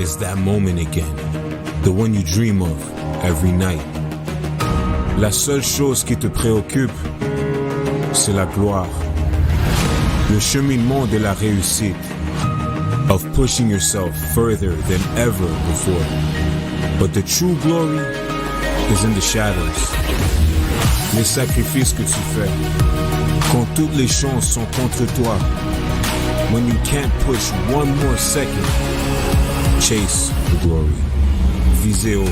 is that moment again, the one you dream of every night. La seule chose qui te préoccupe, c'est la gloire, le cheminement de la réussite, of pushing yourself further than ever before. But the true glory is in the shadows. Les sacrifices que tu fais, quand toutes les chances sont contre toi, when you can't push one more second, chase the glory. Visez haut.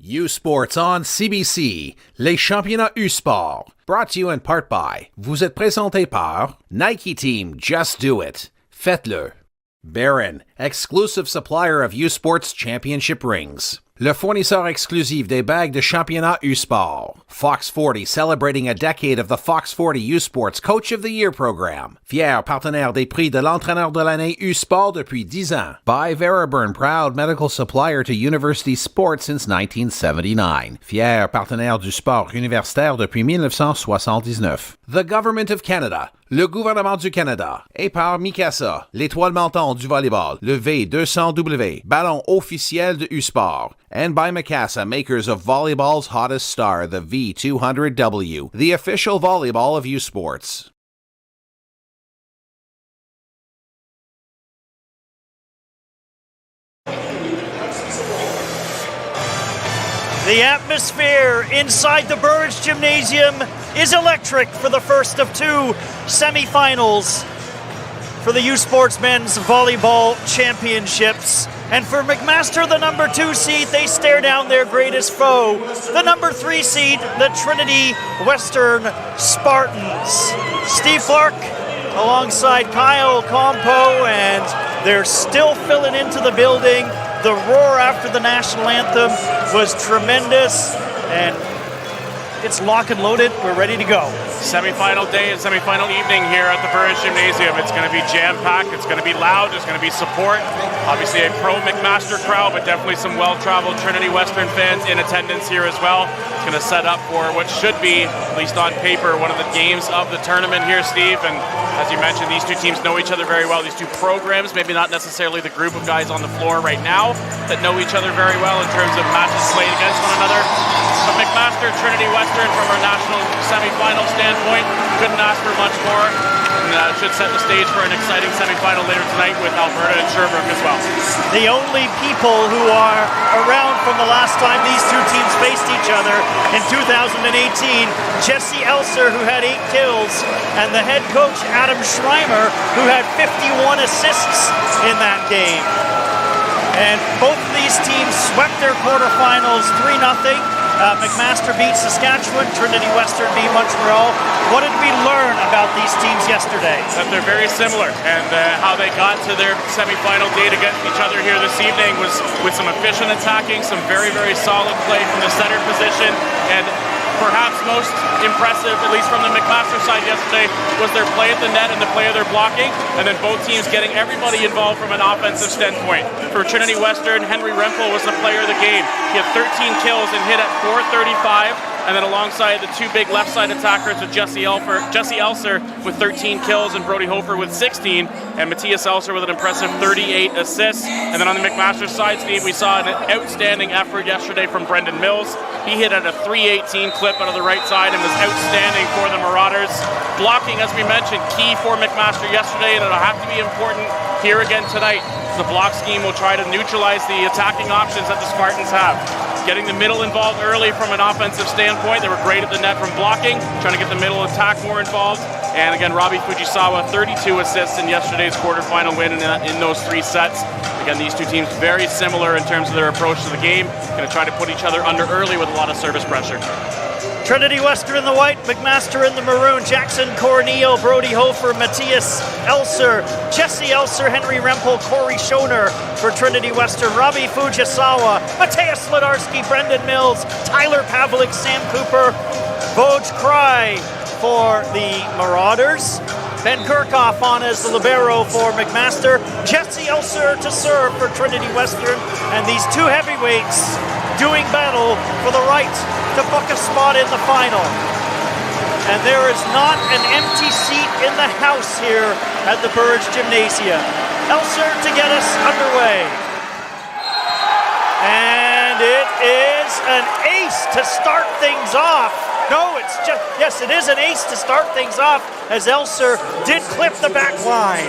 U-Sports on CBC, les championnats U-Sport. Brought to you in part by, vous êtes présenté par Nike Team Just Do It. Faites-le. Barron, exclusive supplier of U-Sports championship rings. Le fournisseur exclusif des bagues de championnat U-Sport. Fox 40, celebrating a decade of the Fox 40 U-Sports Coach of the Year program. Fier partenaire des prix de l'entraîneur de l'année U-Sport depuis 10 ans. By Veraburn, proud medical supplier to university sports since 1979. Fier partenaire du sport universitaire depuis 1979. The Government of Canada. Le gouvernement du Canada. Et par McMaster, l'étoile montante du volleyball, le V200W, ballon officiel de U-Sport. And by McMaster, makers of volleyball's hottest star, the V200W, the official volleyball of U-Sports. The atmosphere inside the Burridge Gymnasium is electric for the first of two semifinals for the U-Sports Men's Volleyball Championships. And for McMaster, the number 2 seed, they stare down their greatest foe, the number 3 seed, the Trinity Western Spartans. Steve Clark alongside Kyle Compo, and they're still filling into the building. The roar after the national anthem was tremendous, and it's lock and loaded. We're ready to go. Semifinal day and semifinal evening here at the Burridge Gymnasium. It's going to be jam-packed. It's going to be loud. There's going to be support. Obviously a pro McMaster crowd, but definitely some well-traveled Trinity Western fans in attendance here as well. It's going to set up for what should be, at least on paper, one of the games of the tournament here, Steve. And as you mentioned, these two teams know each other very well. These two programs, maybe not necessarily the group of guys on the floor right now that know each other very well in terms of matches played against one another. But McMaster, Trinity Western, from our national semifinal standpoint, couldn't ask for much more. And should set the stage for an exciting semifinal later tonight with Alberta and Sherbrooke as well. The only people who are around from the last time these two teams faced each other in 2018, Jesse Elser, who had 8 kills, and the head coach Adam Schreimer, who had 51 assists in that game. And both of these teams swept their quarterfinals 3-0. McMaster beat Saskatchewan, Trinity Western beat Montreal. What did we learn about these teams yesterday? That they're very similar, and how they got to their semifinal date against each other here this evening was with some efficient attacking, some very, very solid play from the center position, and perhaps most impressive, at least from the McMaster side yesterday, was their play at the net and the play of their blocking, and then both teams getting everybody involved from an offensive standpoint. For Trinity Western, Henry Rempel was the player of the game. He had 13 kills and hit at .435, and then alongside the two big left side attackers with Jesse Elser with 13 kills and Brody Hofer with 16, and Matthias Elser with an impressive 38 assists. And then on the McMaster side, Steve, we saw an outstanding effort yesterday from Brendan Mills. He hit at a .318 clip out of the right side and was outstanding for the Marauders. Blocking, as we mentioned, key for McMaster yesterday, and it'll have to be important here again tonight. The block scheme will try to neutralize the attacking options that the Spartans have. Getting the middle involved early from an offensive standpoint. They were great at the net from blocking, trying to get the middle attack more involved. And again, Robbie Fujisawa, 32 assists in yesterday's quarterfinal win in those 3 sets. Again, these two teams very similar in terms of their approach to the game. Going to try to put each other under early with a lot of service pressure. Trinity Western in the white, McMaster in the maroon, Jackson Corneo, Brody Hofer, Matthias Elser, Jesse Elser, Henry Rempel, Corey Schoner for Trinity Western, Robbie Fujisawa, Mateus Ledarski, Brendan Mills, Tyler Pavlik, Sam Cooper, Voj Cry for the Marauders, Ben Kirchhoff on as the libero for McMaster, Jesse Elser to serve for Trinity Western, and these two heavyweights doing battle for the right to book a spot in the final. And there is not an empty seat in the house here at the Burge Gymnasium. Elser to get us underway. And it is an ace to start things off. No, it's just, yes, it is an ace to start things off as Elser did clip the back line.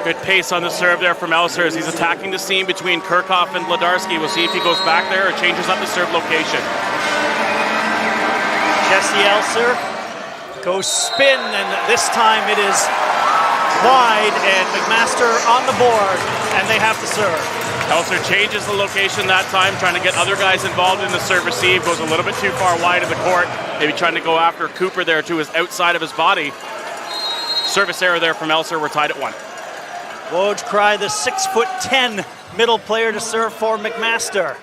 Good pace on the serve there from Elser as he's attacking the seam between Kirchhoff and Ledarski. We'll see if he goes back there or changes up the serve location. Jesse Elser goes spin, and this time it is wide, and McMaster on the board, and they have to serve. Elser changes the location that time, trying to get other guys involved in the serve receive. Goes a little bit too far wide of the court. Maybe trying to go after Cooper there to his outside of his body. Service error there from Elser. We're tied at 1. Woj Cry, the 6'10" middle player to serve for McMaster.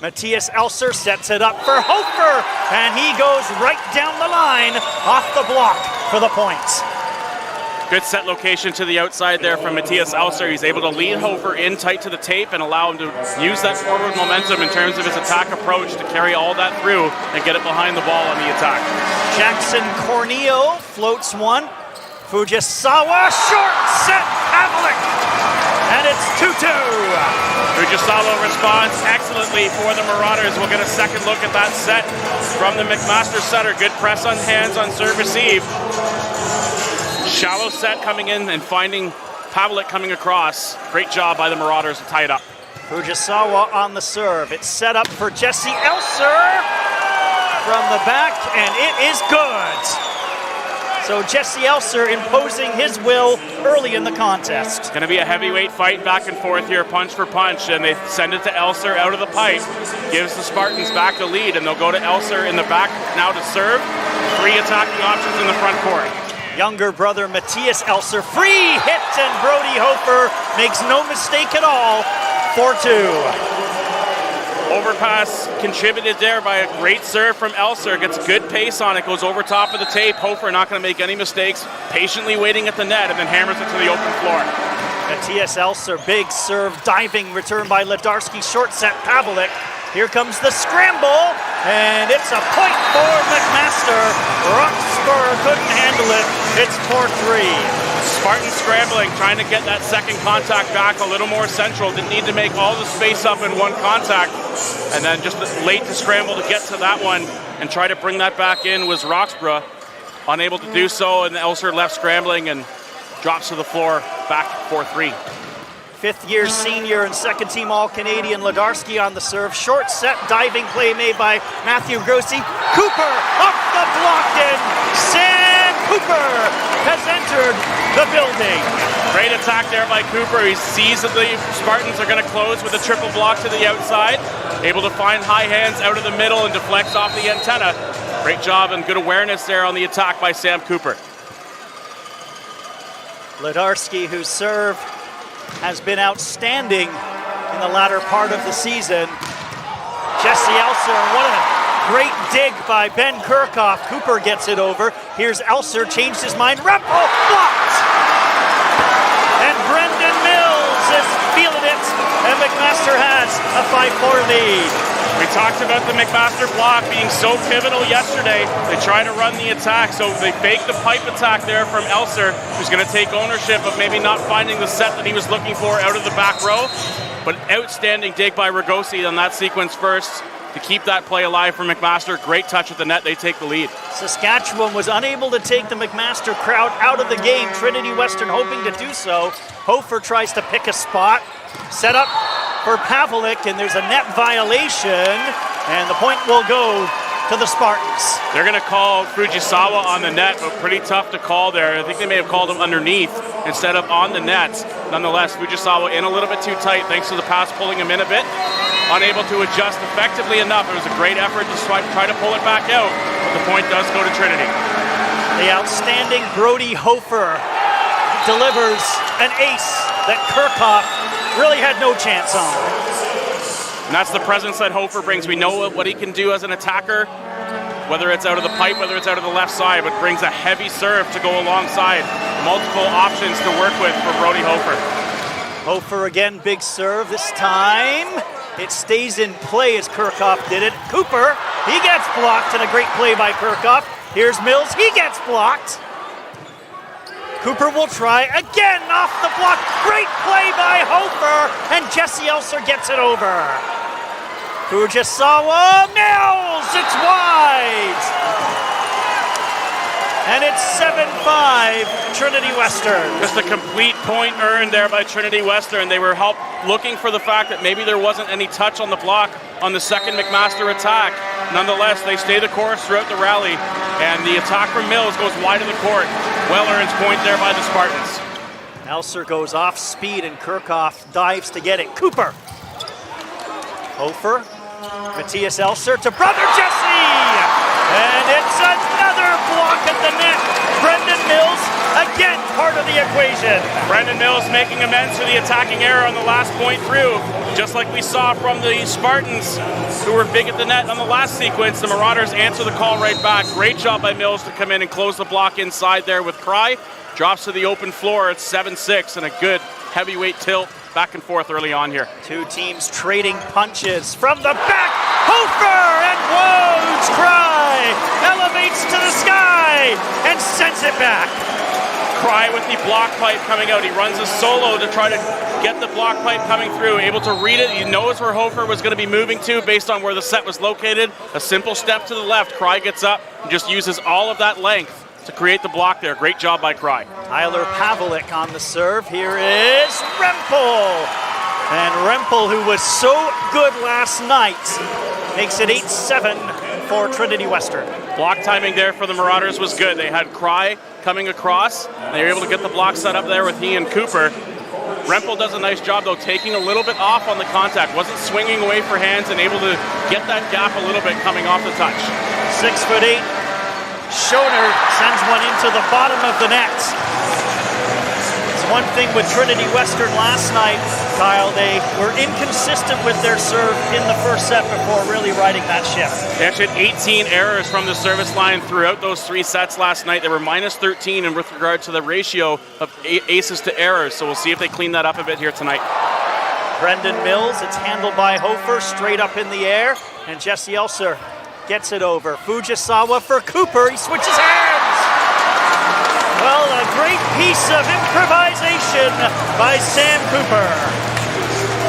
Matthias Elser sets it up for Hofer, and he goes right down the line off the block for the points. Good set location to the outside there from Matthias Elser. He's able to lead Hofer in tight to the tape and allow him to use that forward momentum in terms of his attack approach to carry all that through and get it behind the ball on the attack. Jackson Corneo floats one. Fujisawa, short set, Pavlik, and it's 2-2. Fujisawa responds excellently for the Marauders. We'll get a second look at that set from the McMaster setter. Good press on hands on serve receive. Shallow set coming in and finding Pavlik coming across. Great job by the Marauders to tie it up. Fujisawa on the serve. It's set up for Jesse Elser from the back, and it is good. So Jesse Elser imposing his will early in the contest. It's going to be a heavyweight fight back and forth here, punch for punch, and they send it to Elser out of the pipe. Gives the Spartans back the lead, and they'll go to Elser in the back now to serve. 3 attacking options in the front court. Younger brother Matthias Elser, free hit, and Brody Hofer makes no mistake at all. 4-2. Overpass contributed there by a great serve from Elser. Gets good pace on it, goes over top of the tape. Hofer not going to make any mistakes. Patiently waiting at the net and then hammers it to the open floor. Matthias Elser, big serve, diving return by Ledarski, short set Pavlik. Here comes the scramble, and it's a point for McMaster. Roxburgh couldn't handle it. It's 4-3. Spartan scrambling, trying to get that second contact back a little more central. Didn't need to make all the space up in one contact. And then just late to scramble to get to that one and try to bring that back in was Roxburgh. Unable to do so, and Elser left scrambling and drops to the floor, back 4-3. Fifth-year senior and second-team All-Canadian Ledarski on the serve. Short set diving play made by Matthew Grossi. Cooper off the block, and Sam Cooper has entered the building. Great attack there by Cooper. He sees that the Spartans are going to close with a triple block to the outside. Able to find high hands out of the middle and deflects off the antenna. Great job and good awareness there on the attack by Sam Cooper. Ledarski, whose serve has been outstanding in the latter part of the season. Jesse Elser, what a great dig by Ben Kirchhoff. Cooper gets it over. Here's Elser, changed his mind. Rempel blocked! And Brendan Mills is feeling it, and McMaster has a 5-4 lead. We talked about the McMaster block being so pivotal yesterday. They try to run the attack, so they fake the pipe attack there from Elser, who's going to take ownership of maybe not finding the set that he was looking for out of the back row. But outstanding dig by Ragosi on that sequence first to keep that play alive for McMaster. Great touch at the net. They take the lead. Saskatchewan was unable to take the McMaster crowd out of the game. Trinity Western hoping to do so. Hofer tries to pick a spot. Set up for Pavlik, and there's a net violation, and the point will go to the Spartans. They're going to call Fujisawa on the net, but pretty tough to call there. I think they may have called him underneath instead of on the net. Nonetheless, Fujisawa in a little bit too tight thanks to the pass pulling him in a bit. Unable to adjust effectively enough. It was a great effort to try to pull it back out. But The point does go to Trinity. The outstanding Brody Hofer delivers an ace that Kirchhoff really had no chance on. And that's the presence that Hofer brings. We know what he can do as an attacker, whether it's out of the pipe, whether it's out of the left side, but brings a heavy serve to go alongside. Multiple options to work with for Brody Hofer. Hofer again, big serve this time. It stays in play as Kirchhoff did it. Cooper, he gets blocked, and a great play by Kirchhoff. Here's Mills, he gets blocked. Cooper will try again off the block. Great play by Hofer, and Jesse Elser gets it over. Fujisawa, Mills, it's wide. And it's 7-5, Trinity Western. Just a complete point earned there by Trinity Western. They were looking for the fact that maybe there wasn't any touch on the block on the second McMaster attack. Nonetheless, they stay the course throughout the rally, and the attack from Mills goes wide of the court. Well-earned point there by the Spartans. Elser goes off speed, and Kirchhoff dives to get it. Cooper. Hofer. Matthias Elser to brother Jesse! And it's another block at the net. Brendan Mills, again, part of the equation. Brendan Mills making amends for the attacking error on the last point through. Just like we saw from the Spartans, who were big at the net on the last sequence, the Marauders answer the call right back. Great job by Mills to come in and close the block inside there with Cry. Drops to the open floor at 7-6, and a good heavyweight tilt back and forth early on here. Two teams trading punches from the back. Hofer and Woj Cry elevates to the sky and sends it back. Cry with the block pipe coming out. He runs a solo to try to get the block pipe coming through. Able to read it. He knows where Hofer was going to be moving to based on where the set was located. A simple step to the left. Cry gets up and just uses all of that length to create the block there. Great job by Cry. Tyler Pavlik on the serve. Here is Rempel. And Rempel, who was so good last night, makes it 8-7 for Trinity Western. Block timing there for the Marauders was good. They had Cry coming across. They were able to get the block set up there with he and Cooper. Rempel does a nice job, though, taking a little bit off on the contact. Wasn't swinging away for hands and able to get that gap a little bit coming off the touch. 6'8". Schoner sends one into the bottom of the net. It's one thing with Trinity Western last night, Kyle, they were inconsistent with their serve in the first set before really riding that ship. They actually had 18 errors from the service line throughout those three sets last night. They were minus 13 in with regard to the ratio of aces to errors, so we'll see if they clean that up a bit here tonight. Brendan Mills, it's handled by Hofer, straight up in the air, and Jesse Elser gets it over. Fujisawa for Cooper, he switches hands! Well, a great piece of improvisation by Sam Cooper.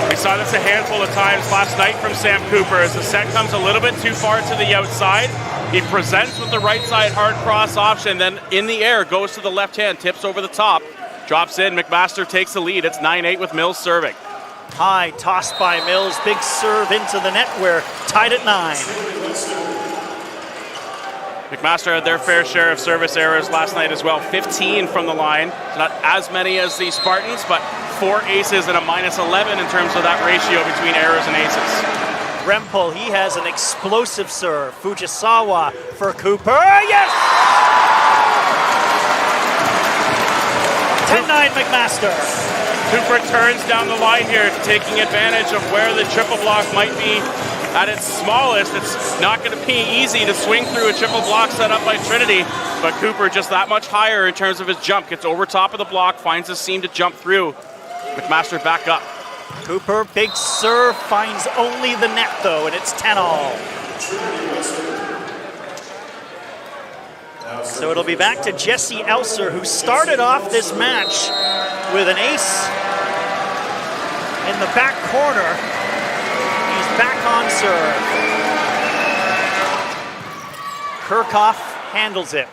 We saw this a handful of times last night from Sam Cooper as the set comes a little bit too far to the outside. He presents with the right side hard cross option, then in the air goes to the left hand, tips over the top, drops in. McMaster takes the lead. It's 9-8 with Mills serving. High toss by Mills, big serve into the net. We're tied at 9. McMaster had their fair share of service errors last night as well. 15 from the line. Not as many as the Spartans, but 4 aces and a minus 11 in terms of that ratio between errors and aces. Rempel, he has an explosive serve. Fujisawa for Cooper. Yes! 10-9 McMaster. Cooper turns down the line here, taking advantage of where the triple block might be at its smallest. It's not going to be easy to swing through a triple block set up by Trinity, but Cooper just that much higher in terms of his jump. Gets over top of the block, finds a seam to jump through. McMaster back up. Cooper, big serve, finds only the net though, and it's 10-all. So it'll be back to Jesse Elser, who started off this match with an ace in the back corner. He's back on serve. Kirchhoff handles it.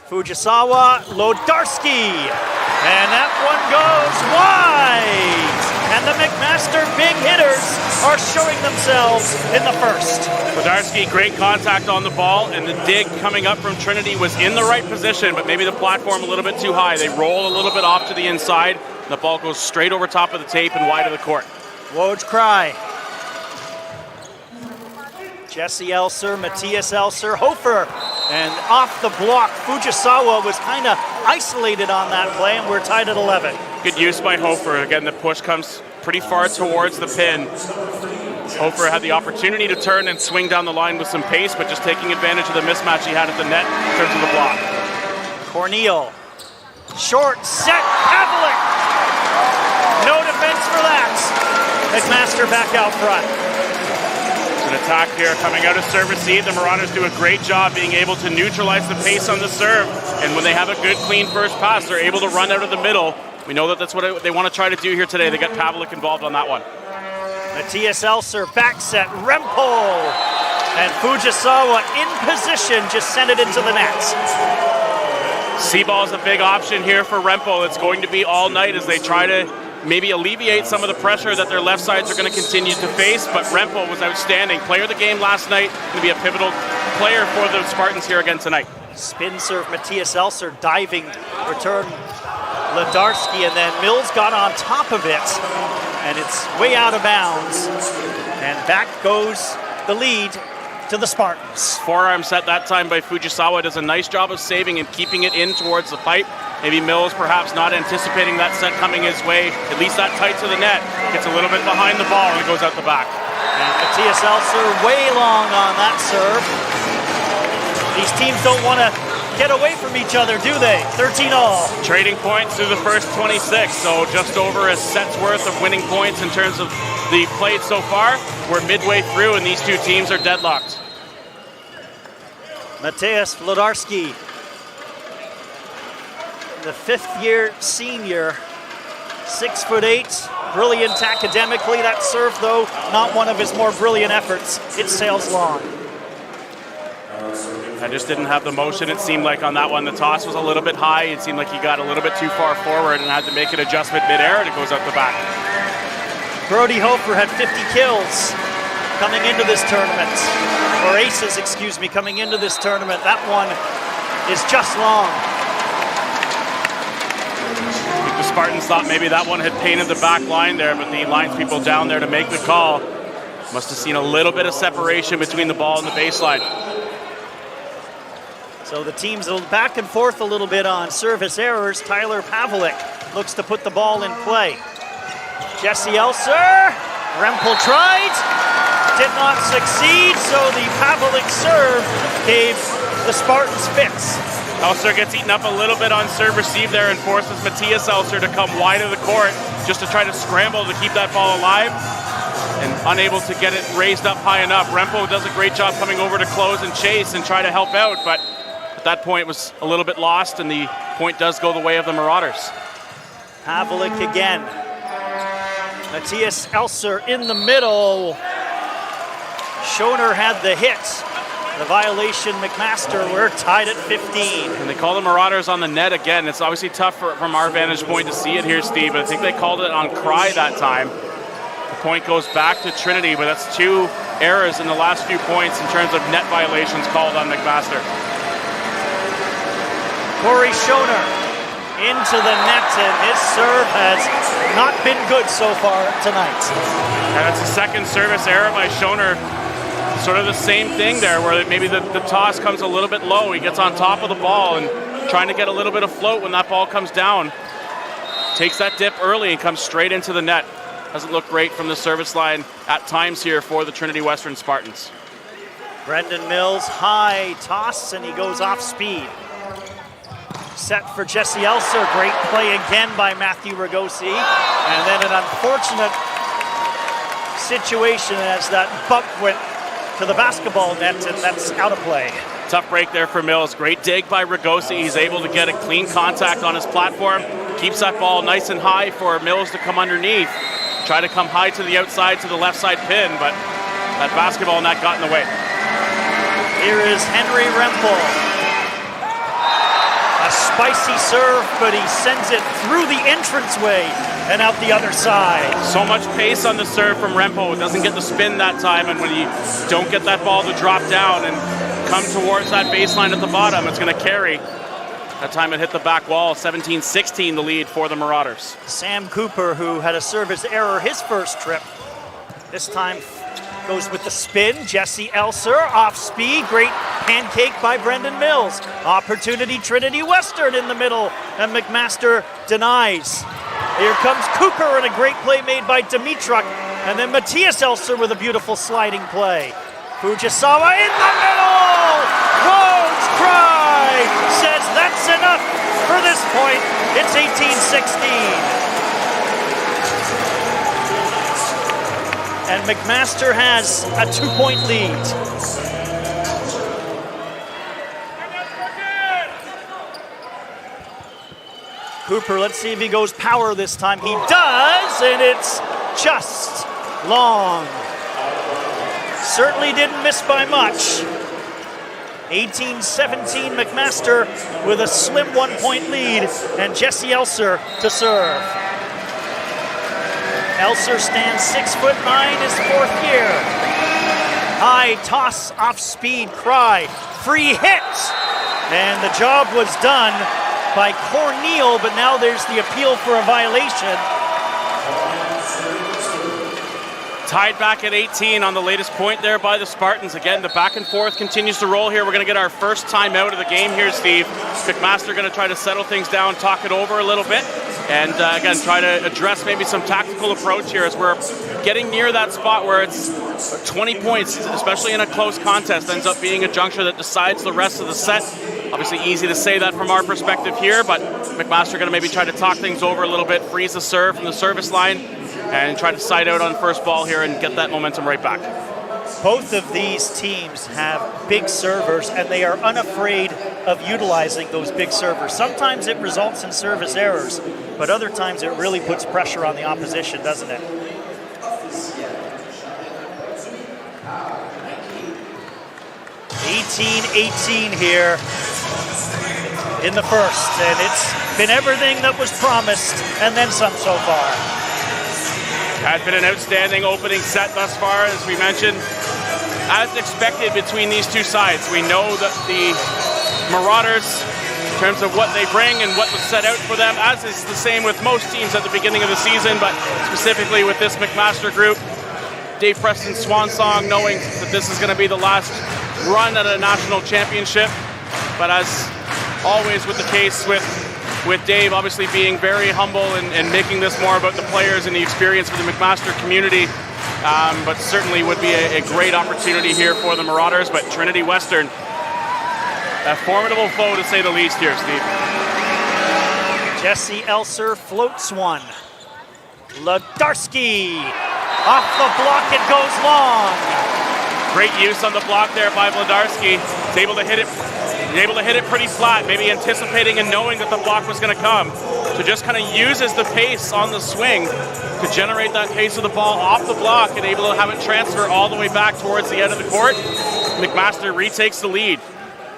Fujisawa, Lodarski, and that one goes wide. And the McMaster big hitters are showing themselves in the first. Lodarski, great contact on the ball, and the dig coming up from Trinity was in the right position, but maybe the platform a little bit too high. They roll a little bit off to the inside. The ball goes straight over top of the tape and wide of the court. Woj Cry. Jesse Elser, Matthias Elser, Hofer And off the block, Fujisawa was kind of isolated on that play, and we're tied at 11. Good use by Hofer. Again, the push comes pretty far towards the pin. Hofer had the opportunity to turn and swing down the line with some pace, but just taking advantage of the mismatch he had at the net in terms of the block. Corneal, short set, Pavlik. No defense for that. McMaster back out front. An attack here coming out of serve receive. The Marauders do a great job being able to neutralize the pace on the serve, and when they have a good clean first pass, they're able to run out of the middle. We know that that's what they want to try to do here today. They got Pavlik involved on that one. Matthias Elser back set, Rempel, and Fujisawa in position, just sent it into the net. C-ball is a big option here for Rempel. It's going to be all night as they try to maybe alleviate some of the pressure that their left sides are going to continue to face, but Rempel was outstanding. Player of the game last night, going to be a pivotal player for the Spartans here again tonight. Spin serve, Matthias Elser diving, return Ledarski, and then Mills got on top of it, and it's way out of bounds, and back goes the lead to the Spartans. Forearm set that time by Fujisawa, does a nice job of saving and keeping it in towards the pipe. Maybe Mills perhaps not anticipating that set coming his way, at least that tight to the net, gets a little bit behind the ball and it goes out the back. And Matthias Elser way long on that serve. These teams don't want to get away from each other, do they? 13 all. Trading points through the first 26, so just over a set's worth of winning points in terms of the played so far. We're midway through and these two teams are deadlocked. Matthias Ledarski, the fifth-year senior, 6'8", brilliant academically. That serve, though, not one of his more brilliant efforts. It sails long. I just didn't have the motion, it seemed like, on that one. The toss was a little bit high. It seemed like he got a little bit too far forward and had to make an adjustment midair, and it goes out the back. Brody Hofer had 50 kills coming into this tournament, or aces, excuse me, coming into this tournament. That one is just long. I think the Spartans thought maybe that one had painted the back line there, but the lines people down there to make the call must have seen a little bit of separation between the ball and the baseline. So the teams back and forth a little bit on service errors. Tyler Pavlik looks to put the ball in play. Jesse Elser, Rempel tried, did not succeed, so the Pavlik serve gave the Spartans fits. Elser gets eaten up a little bit on serve receive there and forces Matthias Elser to come wide of the court just to try to scramble to keep that ball alive and unable to get it raised up high enough. Rempel does a great job coming over to close and chase and try to help out, but at that point was a little bit lost and the point does go the way of the Marauders. Pavlik again. Matthias Elser in the middle. Schoner had the hit. The violation, McMaster, we're tied at 15. And they call the Marauders on the net again. It's obviously tough from our vantage point to see it here, Steve, but I think they called it on Cry that time. The point goes back to Trinity, but that's two errors in the last few points in terms of net violations called on McMaster. Corey Schoner into the net, and his serve has not been good so far tonight. And that's the second service error by Schoner. Sort of the same thing there, where maybe the toss comes a little bit low. He gets on top of the ball and trying to get a little bit of float when that ball comes down. Takes that dip early and comes straight into the net. Doesn't look great from the service line at times here for the Trinity Western Spartans. Brendan Mills, high toss, and he goes off speed. Set for Jesse Elser. Great play again by Matthew Ragosi. And then an unfortunate situation as that buck went to the basketball net, and that's out of play. Tough break there for Mills. Great dig by Ragosi. He's able to get a clean contact on his platform. Keeps that ball nice and high for Mills to come underneath. Try to come high to the outside to the left side pin, but that basketball net got in the way. Here is Henry Rempel. A spicy serve, but he sends it through the entranceway and out the other side. So much pace on the serve from Rempel. Doesn't get the spin that time, and when you don't get that ball to drop down and come towards that baseline at the bottom, it's going to carry. That time it hit the back wall. 17-16 the lead for the Marauders. Sam Cooper, who had a service error his first trip, this time Goes with the spin. Jesse Elser off speed. Great pancake by Brendan Mills. Opportunity Trinity Western in the middle, and McMaster denies. Here comes Cooper and a great play made by Dimitruk. And then Matthias Elser with a beautiful sliding play. Fujisawa in the middle! Rhodes Cry says that's enough for this point. It's 18-16. And McMaster has a 2-point lead. Cooper, let's see if he goes power this time. He does, and it's just long. Certainly didn't miss by much. 18-17, McMaster with a slim 1-point lead, and Jesse Elser to serve. Elser stands 6'9", his 4th year. High toss off speed, Cry, free hit, and the job was done by Corneal, but now there's the appeal for a violation. Tied back at 18 on the latest point there by the Spartans. Again, the back and forth continues to roll here. We're going to get our first timeout of the game here, Steve. McMaster going to try to settle things down, talk it over a little bit, and again, try to address maybe some tactical approach here as we're getting near that spot where it's 20 points, especially in a close contest, ends up being a juncture that decides the rest of the set. Obviously easy to say that from our perspective here, but McMaster going to maybe try to talk things over a little bit, freeze the serve from the service line, and try to side out on first ball here and get that momentum right back. Both of these teams have big servers, and they are unafraid of utilizing those big servers. Sometimes it results in service errors, but other times it really puts pressure on the opposition, doesn't it? (18-18) here in the first, and it's been everything that was promised and then some so far. Has been an outstanding opening set thus far, as we mentioned. As expected between these two sides, we know that the Marauders, in terms of what they bring and what was set out for them, as is the same with most teams at the beginning of the season, but specifically with this McMaster group, Dave Preston's swan song, knowing that this is going to be the last run at a national championship. But as always with the case with Dave, obviously being very humble and making this more about the players and the experience for the McMaster community, but certainly would be a great opportunity here for the Marauders. But Trinity Western, a formidable foe to say the least here, Steve. Jesse Elser floats one. Ladarski off the block, it goes long. Great use on the block there by Vladarski. He's able to hit it pretty flat, maybe anticipating and knowing that the block was going to come. So just kind of uses the pace on the swing to generate that pace of the ball off the block and able to have it transfer all the way back towards the end of the court. McMaster retakes the lead,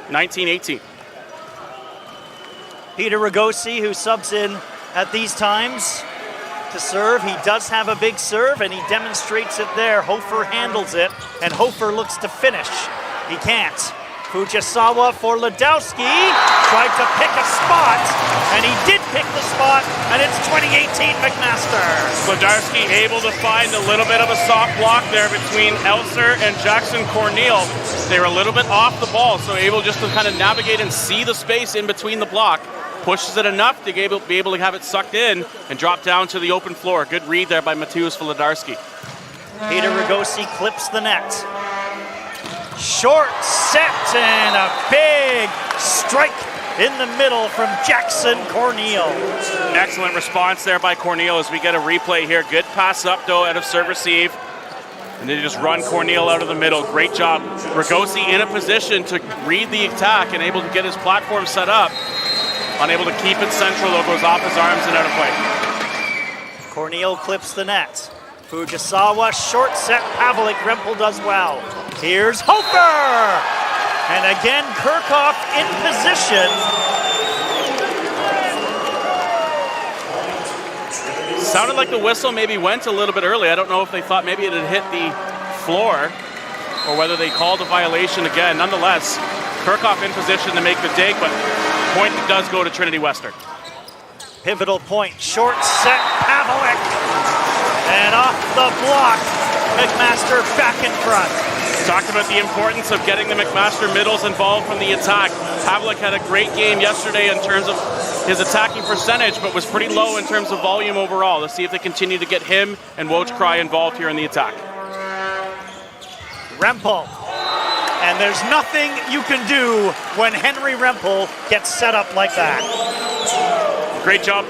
19-18. Peter Ragosi, who subs in at these times to serve. He does have a big serve, and he demonstrates it there. Hofer handles it, and Hofer looks to finish. He can't. Fujisawa for Ladowski, tried to pick a spot, and he did pick the spot, and it's 2018 McMaster. Ladarski able to find a little bit of a soft block there between Elser and Jackson Corneal. They were a little bit off the ball, so able just to kind of navigate and see the space in between the block. Pushes it enough to be able to have it sucked in and drop down to the open floor. Good read there by Mateusz Wolodarski. Peter Ragosi clips the net. Short set and a big strike in the middle from Jackson Corneal. Excellent response there by Corneal as we get a replay here. Good pass up though out of serve receive. And then just run Corneal out of the middle. Great job. Ragosi in a position to read the attack and able to get his platform set up. Unable to keep it central, though, goes off his arms and out of play. Corneal clips the net. Fujisawa, short set, Pavlik, Rempel does well. Here's Hofer! And again, Kirchhoff in position. Sounded like the whistle maybe went a little bit early. I don't know if they thought maybe it had hit the floor or whether they called a violation again. Nonetheless, Kirchhoff in position to make the dig, but point does go to Trinity Western. Pivotal point, short set, Pavlik. And off the block, McMaster back in front. Talked about the importance of getting the McMaster middles involved from the attack. Havlik had a great game yesterday in terms of his attacking percentage, but was pretty low in terms of volume overall. Let's see if they continue to get him and Wojcry involved here in the attack. Rempel. And there's nothing you can do when Henry Rempel gets set up like that. Great job.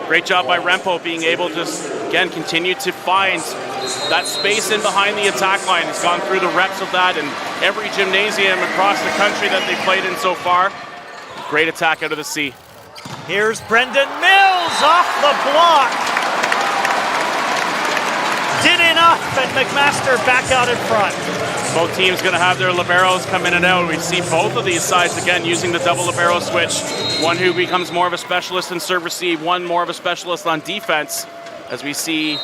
Great job by Rempel being able to, again, continue to find that space in behind the attack line. He's gone through the reps of that in every gymnasium across the country that they've played in so far. Great attack out of the C. Here's Brendan Mills off the block. Did enough, and McMaster back out in front. Both teams going to have their liberos come in and out. We see both of these sides, again, using the double libero switch. One who becomes more of a specialist in serve receive, one more of a specialist on defense, as we see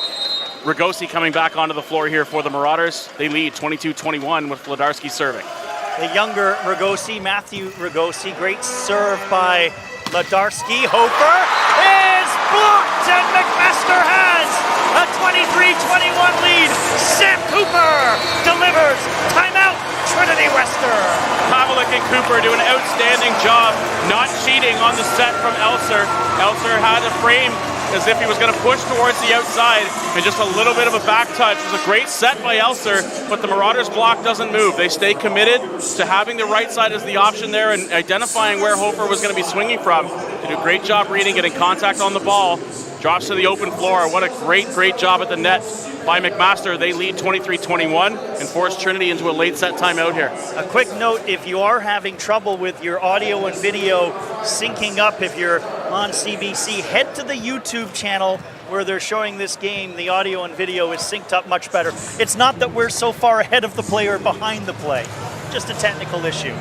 Rogosi coming back onto the floor here for the Marauders. They lead 22-21 with Wlodarski serving. The younger Rogosi, Matthew Rogosi, great serve by Wlodarski. Hofer is blocked, and McMaster has a 23-21 lead. Sam Cooper delivers. Timeout, Trinity Western. Havlik and Cooper do an outstanding job not cheating on the set from Elser. Elser had a frame as if he was going to push towards the outside, and just a little bit of a back touch. It was a great set by Elser, but the Marauders block doesn't move. They stay committed to having the right side as the option there and identifying where Hofer was going to be swinging from. They do a great job reading, getting contact on the ball. Drops to the open floor. What a great job at the net by McMaster. They lead 23-21 and force Trinity into a late set timeout here. A quick note, if you are having trouble with your audio and video syncing up, if you're on CBC, head to the YouTube channel where they're showing this game. The audio and video is synced up much better. It's not that we're so far ahead of the play or behind the play, just a technical issue.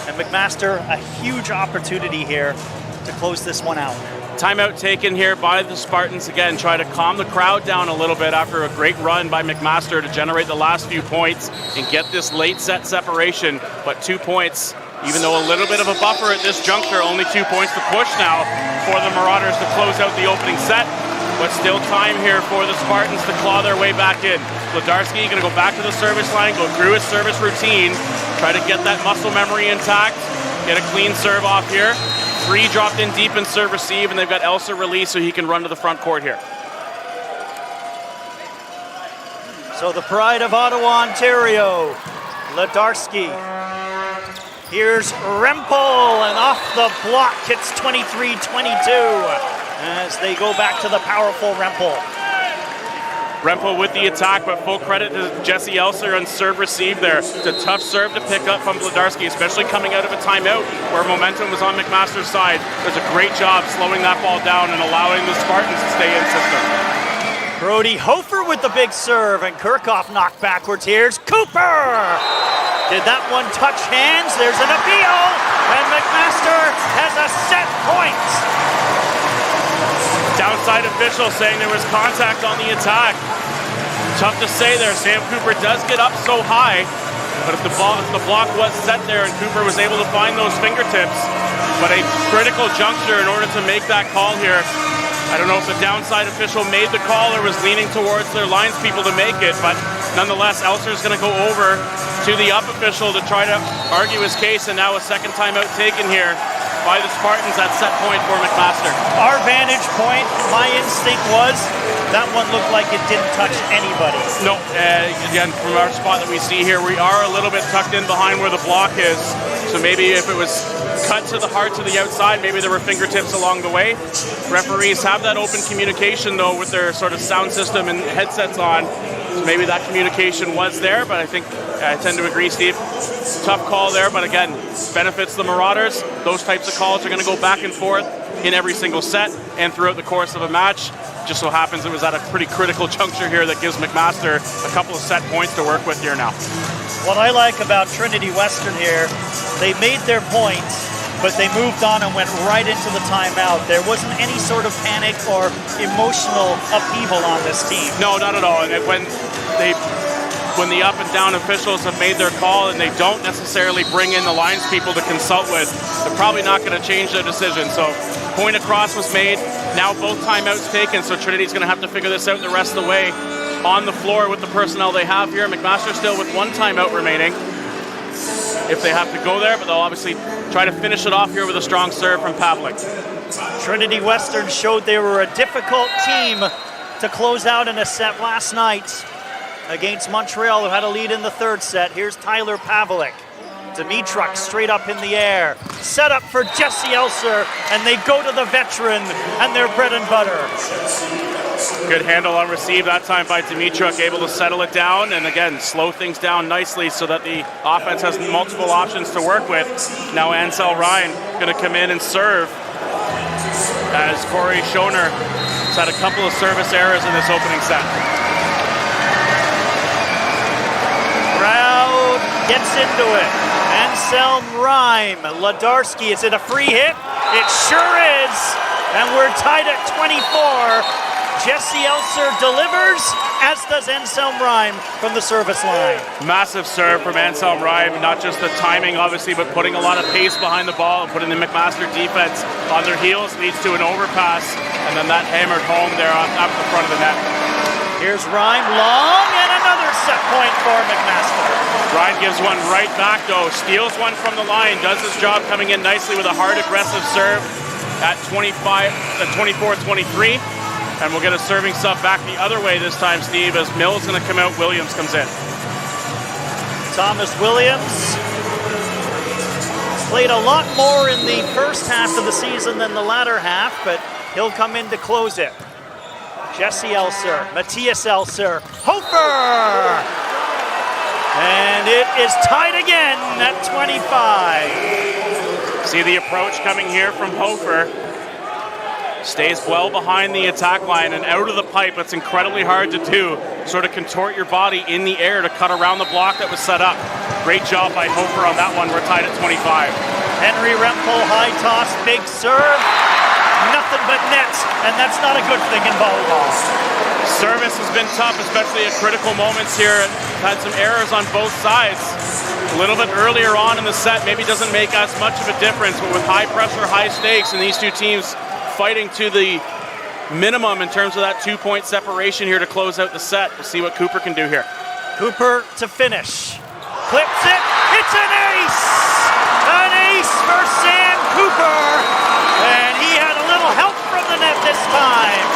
And McMaster, a huge opportunity here to close this one out. Timeout taken here by the Spartans. Again, try to calm the crowd down a little bit after a great run by McMaster to generate the last few points and get this late set separation. But 2 points, even though a little bit of a buffer at this juncture, only 2 points to push now for the Marauders to close out the opening set. But still time here for the Spartans to claw their way back in. Wlodarski going to go back to the service line, go through his service routine, try to get that muscle memory intact, get a clean serve off here. 3 dropped in deep in serve receive, and they've got Elser release so he can run to the front court here. So the pride of Ottawa, Ontario, Wlodarski. Here's Rempel, and off the block, it's 23-22 as they go back to the powerful Rempel. Rempel with the attack, but full credit to Jesse Elser on serve receive there. It's a tough serve to pick up from Wlodarski, especially coming out of a timeout where momentum was on McMaster's side. Does a great job slowing that ball down and allowing the Spartans to stay in system. Brody Hofer with the big serve, and Kirchhoff knocked backwards. Here's Cooper. Did that one touch hands? There's an appeal, and McMaster has a set point. Downside official saying there was contact on the attack. Tough to say there. Sam Cooper does get up so high, but if the block was set there and Cooper was able to find those fingertips, but a critical juncture in order to make that call here. I don't know if the downside official made the call or was leaning towards their lines people to make it, but nonetheless, Elser's going to go over to the up official to try to argue his case, and now a second timeout taken here by the Spartans at set point for McMaster. Our vantage point, my instinct was that one looked like it didn't touch anybody. No, again, from our spot that we see here, we are a little bit tucked in behind where the block is, so maybe if it was cut to the heart to the outside, maybe there were fingertips along the way. Referees have that open communication, though, with their sort of sound system and headsets on, so maybe that communication was there, but I think I tend to agree, Steve. Tough call there, but again, benefits the Marauders. Those types of calls are going to go back and forth in every single set and throughout the course of a match. Just so happens it was at a pretty critical juncture here that gives McMaster a couple of set points to work with here now. What I like about Trinity Western here, they made their points, but they moved on and went right into the timeout. There wasn't any sort of panic or emotional upheaval on this team. No, not at all. And when the up and down officials have made their call and they don't necessarily bring in the lines people to consult with, they're probably not going to change their decision. So point across was made. Now both timeouts taken, so Trinity's going to have to figure this out the rest of the way. on the floor with the personnel they have here. McMaster still with 1 timeout remaining if they have to go there, but they'll obviously try to finish it off here with a strong serve from Pavlik. Trinity Western showed they were a difficult team to close out in a set last night against Montreal, who had a lead in the 3rd set. Here's Tyler Pavlik. Dimitruk straight up in the air. Set up for Jesse Elser, and they go to the veteran and their bread and butter. Good handle on receive that time by Dimitruk, able to settle it down and again slow things down nicely so that the offense has multiple options to work with. Now Ansel Ryan going to come in and serve as Corey Schoner has had a couple of service errors in this opening set. Crowd gets into it. Anselm Rhyme, Ladarski, is it a free hit? It sure is, and we're tied at 24. Jesse Elser delivers, as does Anselm Rhyme from the service line. Massive serve from Anselm Rhyme, not just the timing obviously, but putting a lot of pace behind the ball and putting the McMaster defense on their heels leads to an overpass, and then that hammered home there up the front of the net. Here's Rhyme, long, and another set point for McMaster. Ryan gives one right back though, steals one from the line, does his job coming in nicely with a hard aggressive serve at 24-23. And we'll get a serving sub back the other way this time, Steve, as Mills going to come out, Williams comes in. Thomas Williams played a lot more in the first half of the season than the latter half, but he'll come in to close it. Jesse Elser, Matthias Elser, Hofer! And it is tied again at 25. See the approach coming here from Hofer. Stays well behind the attack line and out of the pipe. It's incredibly hard to do. Sort of contort your body in the air to cut around the block that was set up. Great job by Hofer on that one. We're tied at 25. Henry Rempel, high toss, big serve. Nothing but net, and that's not a good thing in volleyball. Service has been tough, especially at critical moments here. Had some errors on both sides. A little bit earlier on in the set maybe doesn't make as much of a difference, but with high pressure, high stakes, and these two teams fighting to the minimum in terms of that 2-point separation here to close out the set. We'll see what Cooper can do here. Cooper to finish. Clips it. It's an ace! An ace for Sam Cooper! And he had a little help from the net this time.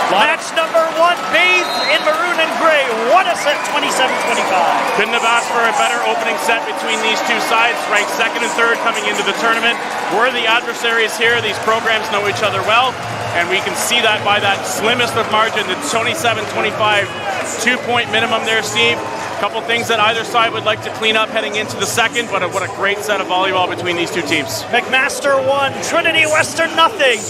Match number 1, bathed in maroon and gray. What a set, 27-25. Couldn't have asked for a better opening set between these two sides. Ranked 2nd and 3rd coming into the tournament. We're the adversaries here. These programs know each other well, and we can see that by that slimmest of margin, the 27-25 2-point minimum there, Steve. A couple things that either side would like to clean up heading into the second, but what a great set of volleyball between these two teams. McMaster 1, Trinity Western nothing.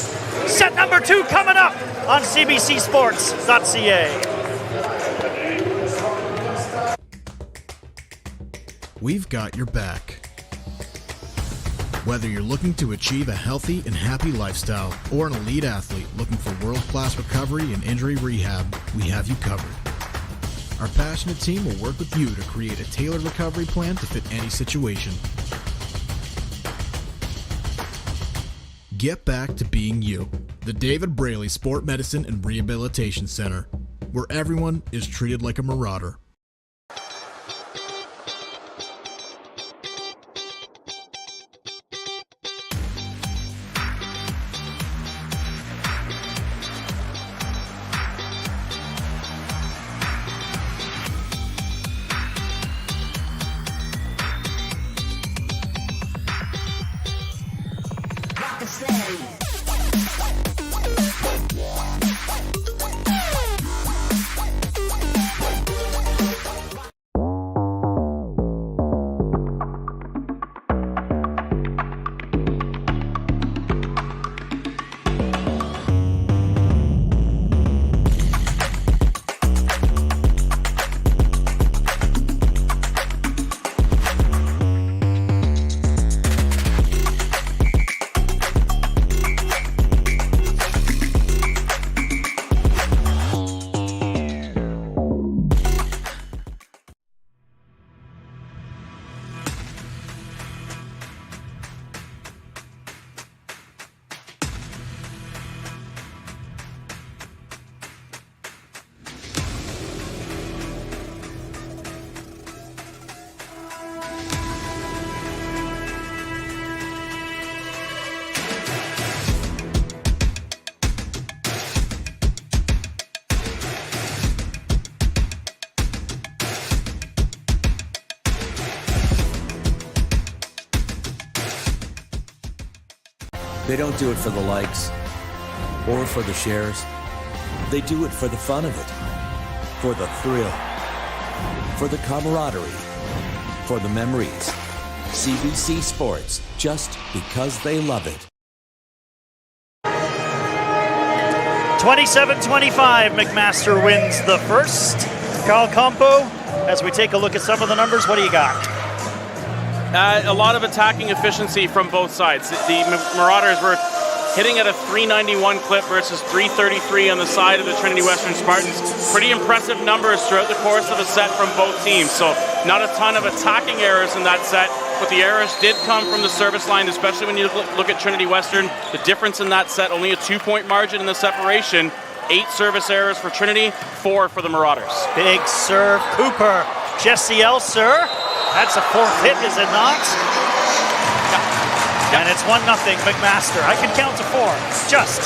Set number 2 coming up on CBCSports.ca. We've got your back. Whether you're looking to achieve a healthy and happy lifestyle or an elite athlete looking for world-class recovery and injury rehab, we have you covered. Our passionate team will work with you to create a tailored recovery plan to fit any situation. Get back to being you. The David Braley Sport Medicine and Rehabilitation Center, where everyone is treated like a marauder. They don't do it for the likes or for the shares. They do it for the fun of it, for the thrill, for the camaraderie, for the memories. CBC Sports, just because they love it. 27-25, McMaster wins the first. Carl Campo, as we take a look at some of the numbers, what do you got? A lot of attacking efficiency from both sides. The Marauders were hitting at a 391 clip versus 333 on the side of the Trinity Western Spartans. Pretty impressive numbers throughout the course of a set from both teams. So not a ton of attacking errors in that set, but the errors did come from the service line, especially when you look at Trinity Western. The difference in that set, only a 2-point margin in the separation. 8 service errors for Trinity, 4 for the Marauders. Big serve, Cooper. Jesse Elser. That's a 4th hit, is it not? Yeah. And it's 1-0 McMaster. I can count to 4. Just.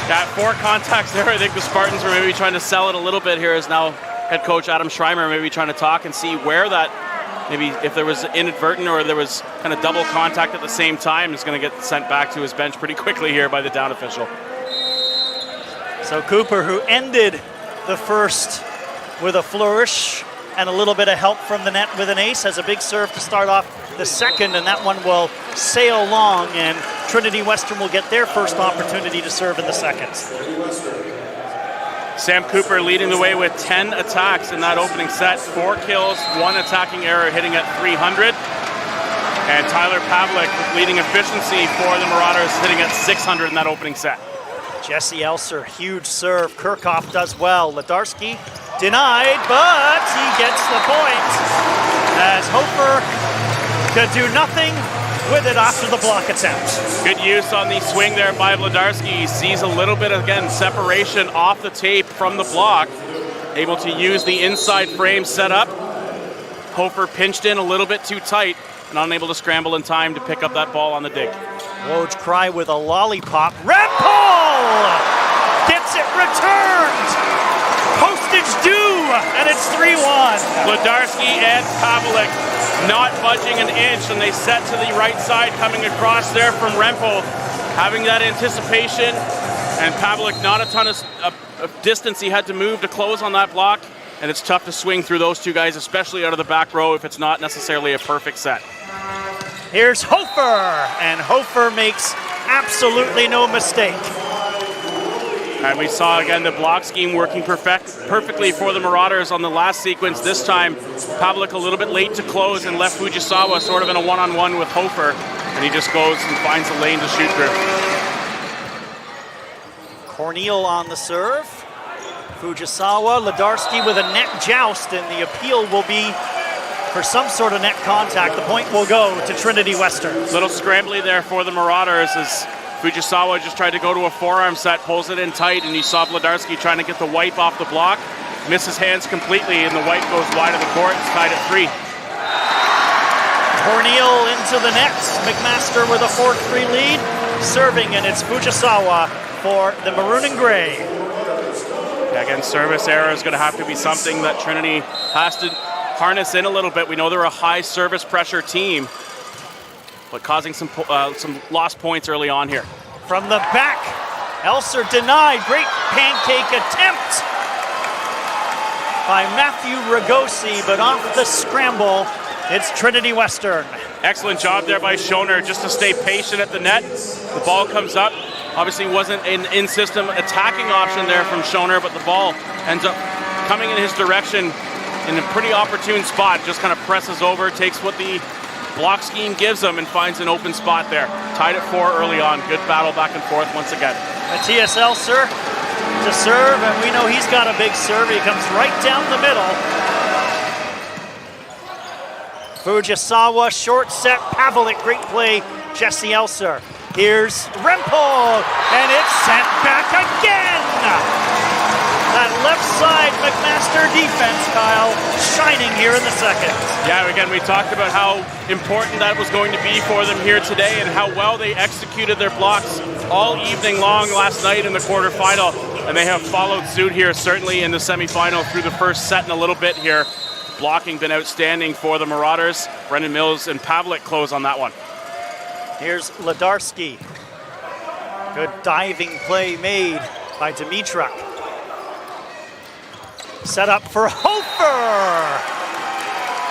That 4 contacts there. I think the Spartans were maybe trying to sell it a little bit here, as now head coach Adam Schreimer maybe trying to talk and see where that, maybe if there was inadvertent or there was kind of double contact at the same time, is going to get sent back to his bench pretty quickly here by the down official. So Cooper, who ended the first with a flourish and a little bit of help from the net with an ace, has a big serve to start off the second, and that one will sail long, and Trinity Western will get their first opportunity to serve in the second. Sam Cooper leading the way with 10 attacks in that opening set, 4 kills, 1 attacking error, hitting at 300. And Tyler Pavlik with leading efficiency for the Marauders, hitting at 600 in that opening set. Jesse Elser, huge serve. Kirchhoff does well. Ledarski denied, but he gets the point, as Hofer could do nothing with it after the block attempt. Good use on the swing there by Ledarski. He sees a little bit, again, separation off the tape from the block. Able to use the inside frame setup. Hofer pinched in a little bit too tight and unable to scramble in time to pick up that ball on the dig. Woj Cry with a lollipop. Rempel gets it returned. Postage due, and it's 3-1. Ledarski and Pavlik not budging an inch, and they set to the right side, coming across there from Rempel, having that anticipation, and Pavlik not a ton of distance he had to move to close on that block, and it's tough to swing through those two guys, especially out of the back row if it's not necessarily a perfect set. Here's Hofer, and Hofer makes absolutely no mistake. And we saw again the block scheme working perfectly for the Marauders on the last sequence. This time, Pavlik a little bit late to close and left Fujisawa sort of in a one-on-one with Hofer, and he just goes and finds a lane to shoot through. Corneal on the serve. Fujisawa, Ledarski with a net joust, and the appeal will be for some sort of net contact. The point will go to Trinity Western. Little scrambly there for the Marauders as Fujisawa just tried to go to a forearm set, pulls it in tight, and you saw Ledarski trying to get the wipe off the block. Misses hands completely, and the wipe goes wide of the court. It's tied at 3. Corneal into the net. McMaster with a 4-3 lead. Serving, and it's Fujisawa for the maroon and gray. Yeah, again, service error is going to have to be something that Trinity has to harness in a little bit. We know they're a high service pressure team, but causing some lost points early on here. From the back, Elser denied. Great pancake attempt by Matthew Ragosi, but off the scramble, it's Trinity Western. Excellent job there by Schoner just to stay patient at the net. The ball comes up. Obviously wasn't an in-system attacking option there from Schoner, but the ball ends up coming in his direction in a pretty opportune spot. Just kind of presses over, takes what the block scheme gives him, and finds an open spot there. Tied at 4 early on. Good battle back and forth once again. Matthias Elser to serve, and we know he's got a big serve. He comes right down the middle. Fujisawa, short set, Pavlik, great play, Jesse Elser. Here's Rempel, and it's sent back again. That left side McMaster defense, Kyle, shining here in the second. Yeah, again, we talked about how important that was going to be for them here today and how well they executed their blocks all evening long last night in the quarterfinal. And they have followed suit here, certainly in the semifinal through the first set and a little bit here. Blocking been outstanding for the Marauders. Brendan Mills and Pavlik close on that one. Here's Ledarski. Good diving play made by Dimitruk. Set up for Hofer.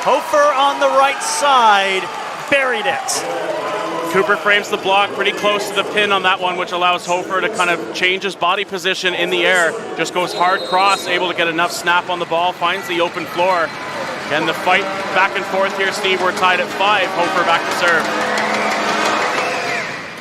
Hofer on the right side, buried it. Cooper frames the block pretty close to the pin on that one, which allows Hofer to kind of change his body position in the air. Just goes hard cross, able to get enough snap on the ball, finds the open floor. And the fight back and forth here, Steve, we're tied at 5. Hofer back to serve.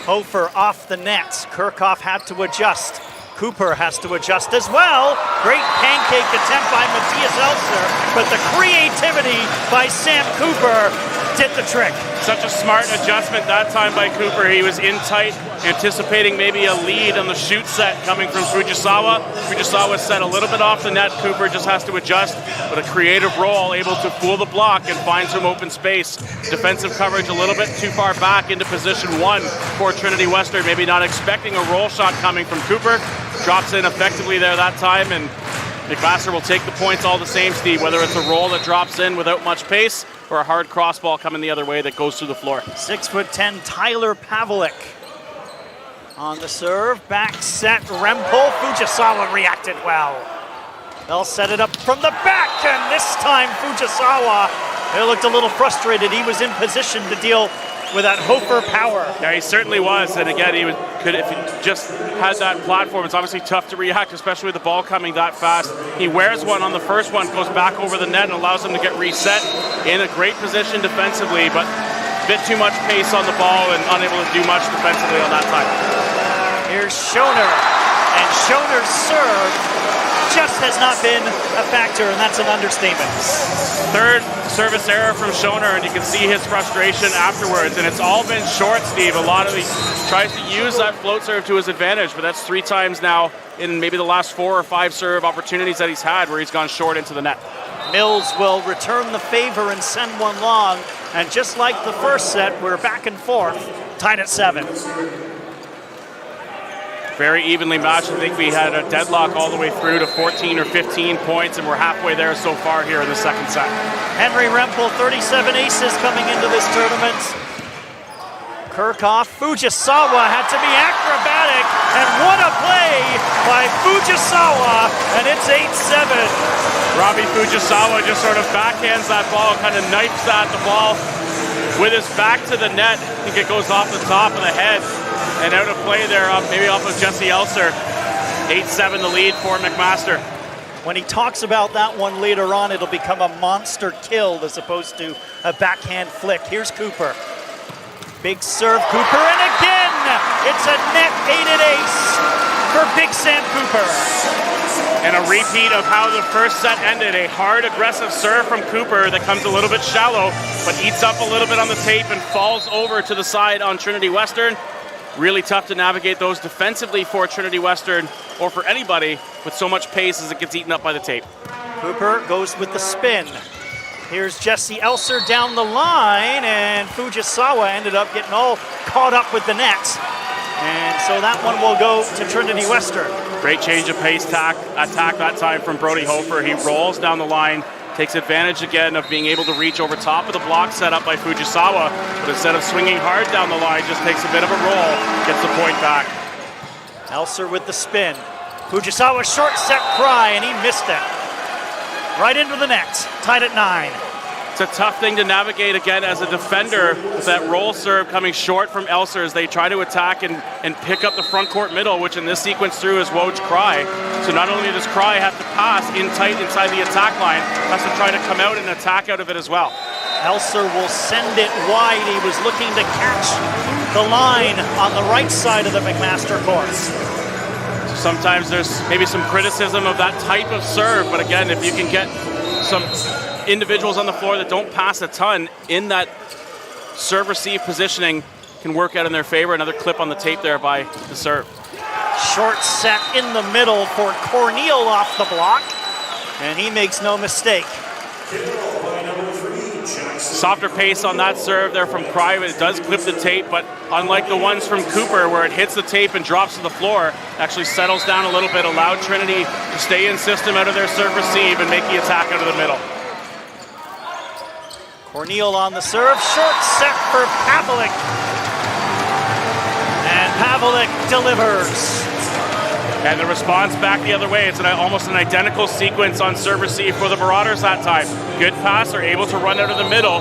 Hofer off the net. Kirchhoff had to adjust. Cooper has to adjust as well. Great pancake attempt by Matthias Elser, but the creativity by Sam Cooper did the trick. Such a smart adjustment that time by Cooper. He was in tight, anticipating maybe a lead on the shoot set coming from Fujisawa. Fujisawa set a little bit off the net. Cooper just has to adjust, but a creative roll, able to fool the block and find some open space. Defensive coverage a little bit too far back into position 1 for Trinity Western. Maybe not expecting a roll shot coming from Cooper. Drops in effectively there that time, and McMaster will take the points all the same, Steve, whether it's a roll that drops in without much pace or a hard cross ball coming the other way that goes through the floor. 6'10" Tyler Pavlik on the serve. Back set, Rempel. Fujisawa reacted well. They'll set it up from the back, and this time Fujisawa, he looked a little frustrated. He was in position to deal with that Hofer power. Yeah, he certainly was. And again, if he just had that platform, it's obviously tough to react, especially with the ball coming that fast. He wears one on the first one, goes back over the net and allows him to get reset in a great position defensively, but a bit too much pace on the ball and unable to do much defensively on that time. Here's Schoner, and Schoner's serve just has not been a factor, and that's an understatement. Third service error from Schoner, and you can see his frustration afterwards, and it's all been short, Steve. A lot of he tries to use that float serve to his advantage, but that's 3 times now in maybe the last 4 or 5 serve opportunities that he's had where he's gone short into the net. Mills will return the favor and send one long, and just like the first set, we're back and forth, tied at 7. Very evenly matched. I think we had a deadlock all the way through to 14 or 15 points, and we're halfway there so far here in the second set. Henry Rempel, 37 aces coming into this tournament. Kirchhoff, Fujisawa had to be acrobatic, and what a play by Fujisawa, and it's 8-7. Robbie Fujisawa just sort of backhands that ball, kind of knifes at the ball with his back to the net. I think it goes off the top of the head. And out of play there, maybe off of Jesse Elser. 8-7 the lead for McMaster. When he talks about that one later on, it'll become a monster kill as opposed to a backhand flick. Here's Cooper. Big serve, Cooper, and again, it's a net-gated ace for Big Sam Cooper. And a repeat of how the first set ended. A hard, aggressive serve from Cooper that comes a little bit shallow, but eats up a little bit on the tape and falls over to the side on Trinity Western. Really tough to navigate those defensively for Trinity Western or for anybody with so much pace as it gets eaten up by the tape. Cooper goes with the spin. Here's Jesse Elser down the line, and Fujisawa ended up getting all caught up with the net. And so that one will go to Trinity Western. Great change of pace attack that time from Brody Hofer. He rolls down the line, takes advantage again of being able to reach over top of the block set up by Fujisawa, but instead of swinging hard down the line, just takes a bit of a roll, gets the point back. Elser with the spin. Fujisawa short set cry, and he missed it. Right into the net, tied at 9. It's a tough thing to navigate again as a defender with that roll serve coming short from Elser as they try to attack and pick up the front court middle, which in this sequence through is Woj Cry. So not only does Cry have to pass in tight inside the attack line, has to try to come out and attack out of it as well. Elser will send it wide. He was looking to catch the line on the right side of the McMaster court. So sometimes there's maybe some criticism of that type of serve, but again, if you can get some individuals on the floor that don't pass a ton in that serve-receive positioning, can work out in their favor. Another clip on the tape there by the serve. Short set in the middle for Corneal off the block, and he makes no mistake. Softer pace on that serve there from Cry. It does clip the tape, but unlike the ones from Cooper where it hits the tape and drops to the floor, actually settles down a little bit, allowed Trinity to stay in system out of their serve-receive and make the attack out of the middle. Corneal on the serve, short set for Pavlik. Pavlik delivers. And the response back the other way. It's almost an identical sequence on serve receive for the Marauders that time. Good pass, they're able to run out of the middle.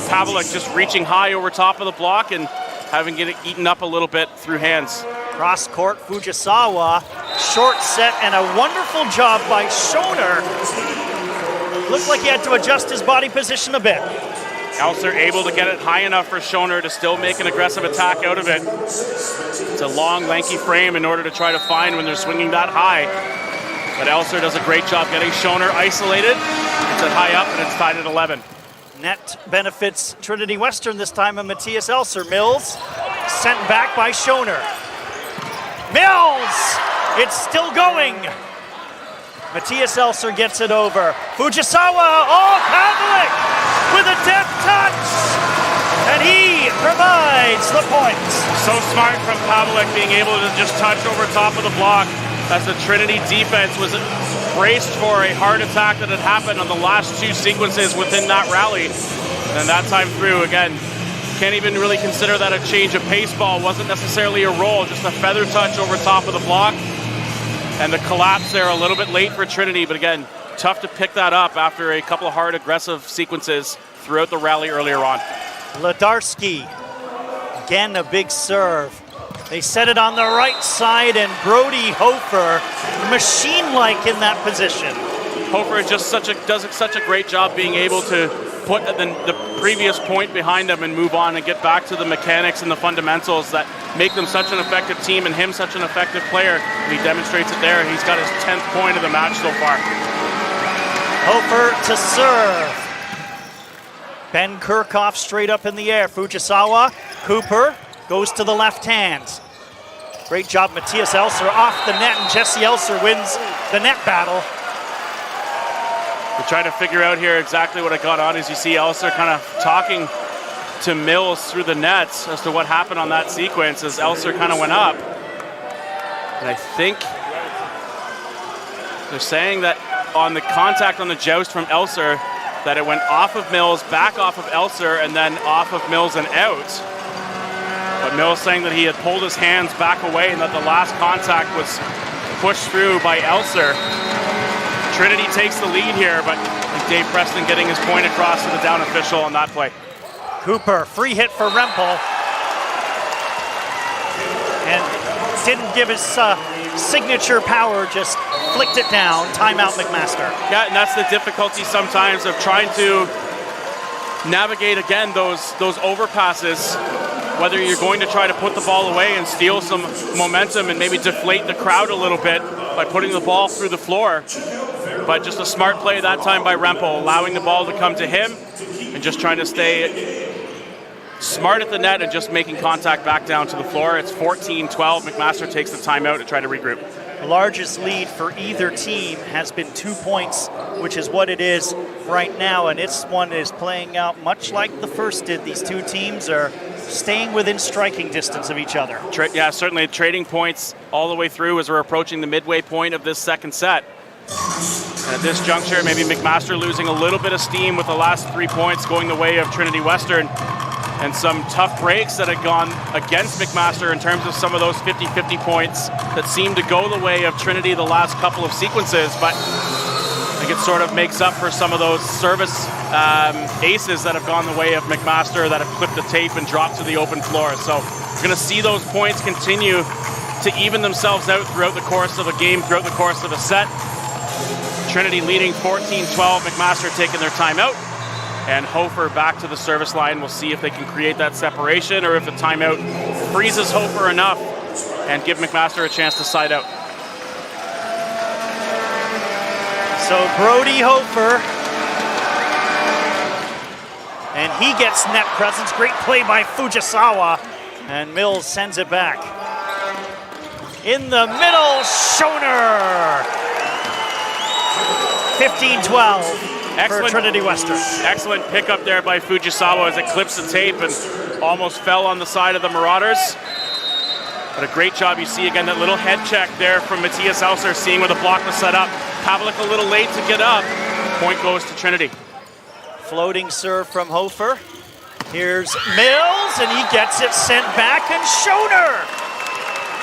Pavlik just reaching high over top of the block and having it eaten up a little bit through hands. Cross court, Fujisawa, short set, and a wonderful job by Schoner. Looked like he had to adjust his body position a bit. Elser able to get it high enough for Schoner to still make an aggressive attack out of it. It's a long, lanky frame in order to try to find when they're swinging that high. But Elser does a great job getting Schoner isolated. It's it high up and it's tied at 11. Net benefits Trinity Western this time, and Matthias Elser. Mills sent back by Schoner. Mills! It's still going. Matthias Elser gets it over. Fujisawa, Pavlik with a deft touch! And he provides the points. So smart from Pavlik being able to just touch over top of the block as the Trinity defense was braced for a hard attack that had happened on the last two sequences within that rally. And that time through, again, can't even really consider that a change of pace ball. Wasn't necessarily a roll, just a feather touch over top of the block. And the collapse there a little bit late for Trinity, but again, tough to pick that up after a couple of hard, aggressive sequences throughout the rally earlier on. Ledarski, again a big serve. They set it on the right side, and Brody Hofer, machine-like in that position. Hofer just does such a great job being able to put the previous point behind him and move on and get back to the mechanics and the fundamentals that make them such an effective team and him such an effective player. And he demonstrates it there. He's got his 10th point of the match so far. Hofer to serve. Ben Kirchhoff straight up in the air. Fujisawa, Cooper goes to the left hand. Great job, Matthias Elser off the net, and Jesse Elser wins the net battle. We're trying to figure out here exactly what I got on as you see Elser kind of talking to Mills through the nets as to what happened on that sequence as Elser kind of went up. And I think they're saying that on the contact on the joust from Elser, that it went off of Mills, back off of Elser, and then off of Mills and out. But Mills saying that he had pulled his hands back away and that the last contact was pushed through by Elser. Trinity takes the lead here, but Dave Preston getting his point across to the down official on that play. Cooper, free hit for Rempel. And didn't give his signature power, just flicked it down. Timeout, McMaster. Yeah, and that's the difficulty sometimes of trying to navigate, again, those overpasses, whether you're going to try to put the ball away and steal some momentum and maybe deflate the crowd a little bit by putting the ball through the floor. But just a smart play that time by Rempel, allowing the ball to come to him and just trying to stay smart at the net and just making contact back down to the floor. It's 14-12. McMaster takes the timeout to try to regroup. The largest lead for either team has been 2 points, which is what it is right now, and this one is playing out much like the first did. These two teams are staying within striking distance of each other. Yeah, certainly trading points all the way through as we're approaching the midway point of this second set. And at this juncture, maybe McMaster losing a little bit of steam with the last 3 points going the way of Trinity Western. And some tough breaks that had gone against McMaster in terms of some of those 50-50 points that seemed to go the way of Trinity the last couple of sequences. But I think it sort of makes up for some of those service aces that have gone the way of McMaster that have clipped the tape and dropped to the open floor. So we're going to see those points continue to even themselves out throughout the course of a game, throughout the course of a set. Trinity leading 14-12, McMaster taking their timeout. And Hofer back to the service line. We'll see if they can create that separation or if the timeout freezes Hofer enough and give McMaster a chance to side out. So Brody Hofer, and he gets net presence. Great play by Fujisawa, and Mills sends it back. In the middle, Schoner. 15-12. For Trinity Western. Excellent pickup there by Fujisawa as it clips the tape and almost fell on the side of the Marauders. But a great job. You see again that little head check there from Matthias Elser, seeing where the block was set up. Pavlik a little late to get up. Point goes to Trinity. Floating serve from Hofer. Here's Mills, and he gets it sent back, and Schoner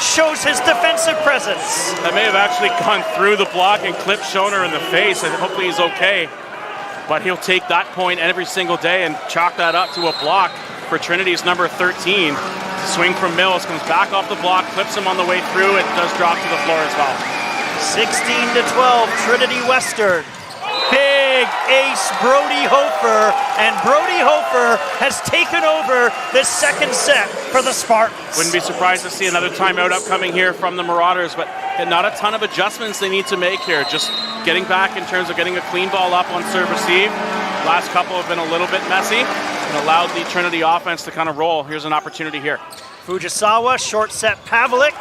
shows his defensive presence. That may have actually gone through the block and clipped Schoner in the face, and hopefully he's okay. But he'll take that point every single day and chalk that up to a block for Trinity's number 13. Swing from Mills, comes back off the block, clips him on the way through, and does drop to the floor as well. 16-12, Trinity Western. Big ace Brody Hofer, and Brody Hofer has taken over this second set for the Spartans. Wouldn't be surprised to see another timeout upcoming here from the Marauders, but not a ton of adjustments they need to make here. Just getting back in terms of getting a clean ball up on serve receive. Last couple have been a little bit messy and allowed the Trinity offense to kind of roll. Here's an opportunity here. Fujisawa, short set Pavlik.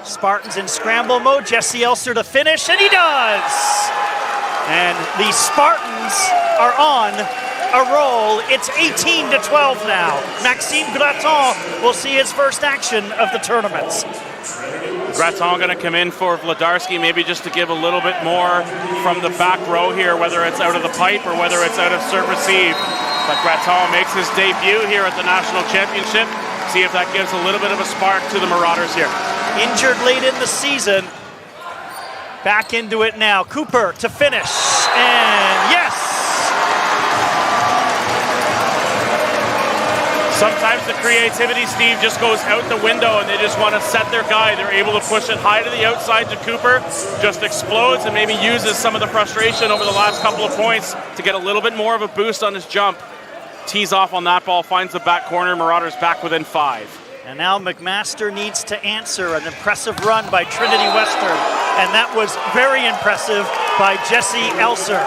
Spartans in scramble mode. Jesse Elser to finish, and he does! And the Spartans are on a roll. It's 18-12 now. Maxime Graton will see his first action of the tournament. Graton going to come in for Vladarski, maybe just to give a little bit more from the back row here, whether it's out of the pipe or whether it's out of serve receive. But Graton makes his debut here at the National Championship. See if that gives a little bit of a spark to the Marauders here. Injured late in the season. Back into it now. Cooper to finish. And yes! Sometimes the creativity, Steve, just goes out the window and they just want to set their guy. They're able to push it high to the outside to Cooper, just explodes and maybe uses some of the frustration over the last couple of points to get a little bit more of a boost on his jump. Tees off on that ball, finds the back corner, Marauders back within 5. And now McMaster needs to answer an impressive run by Trinity Western. And that was very impressive by Jesse Elser.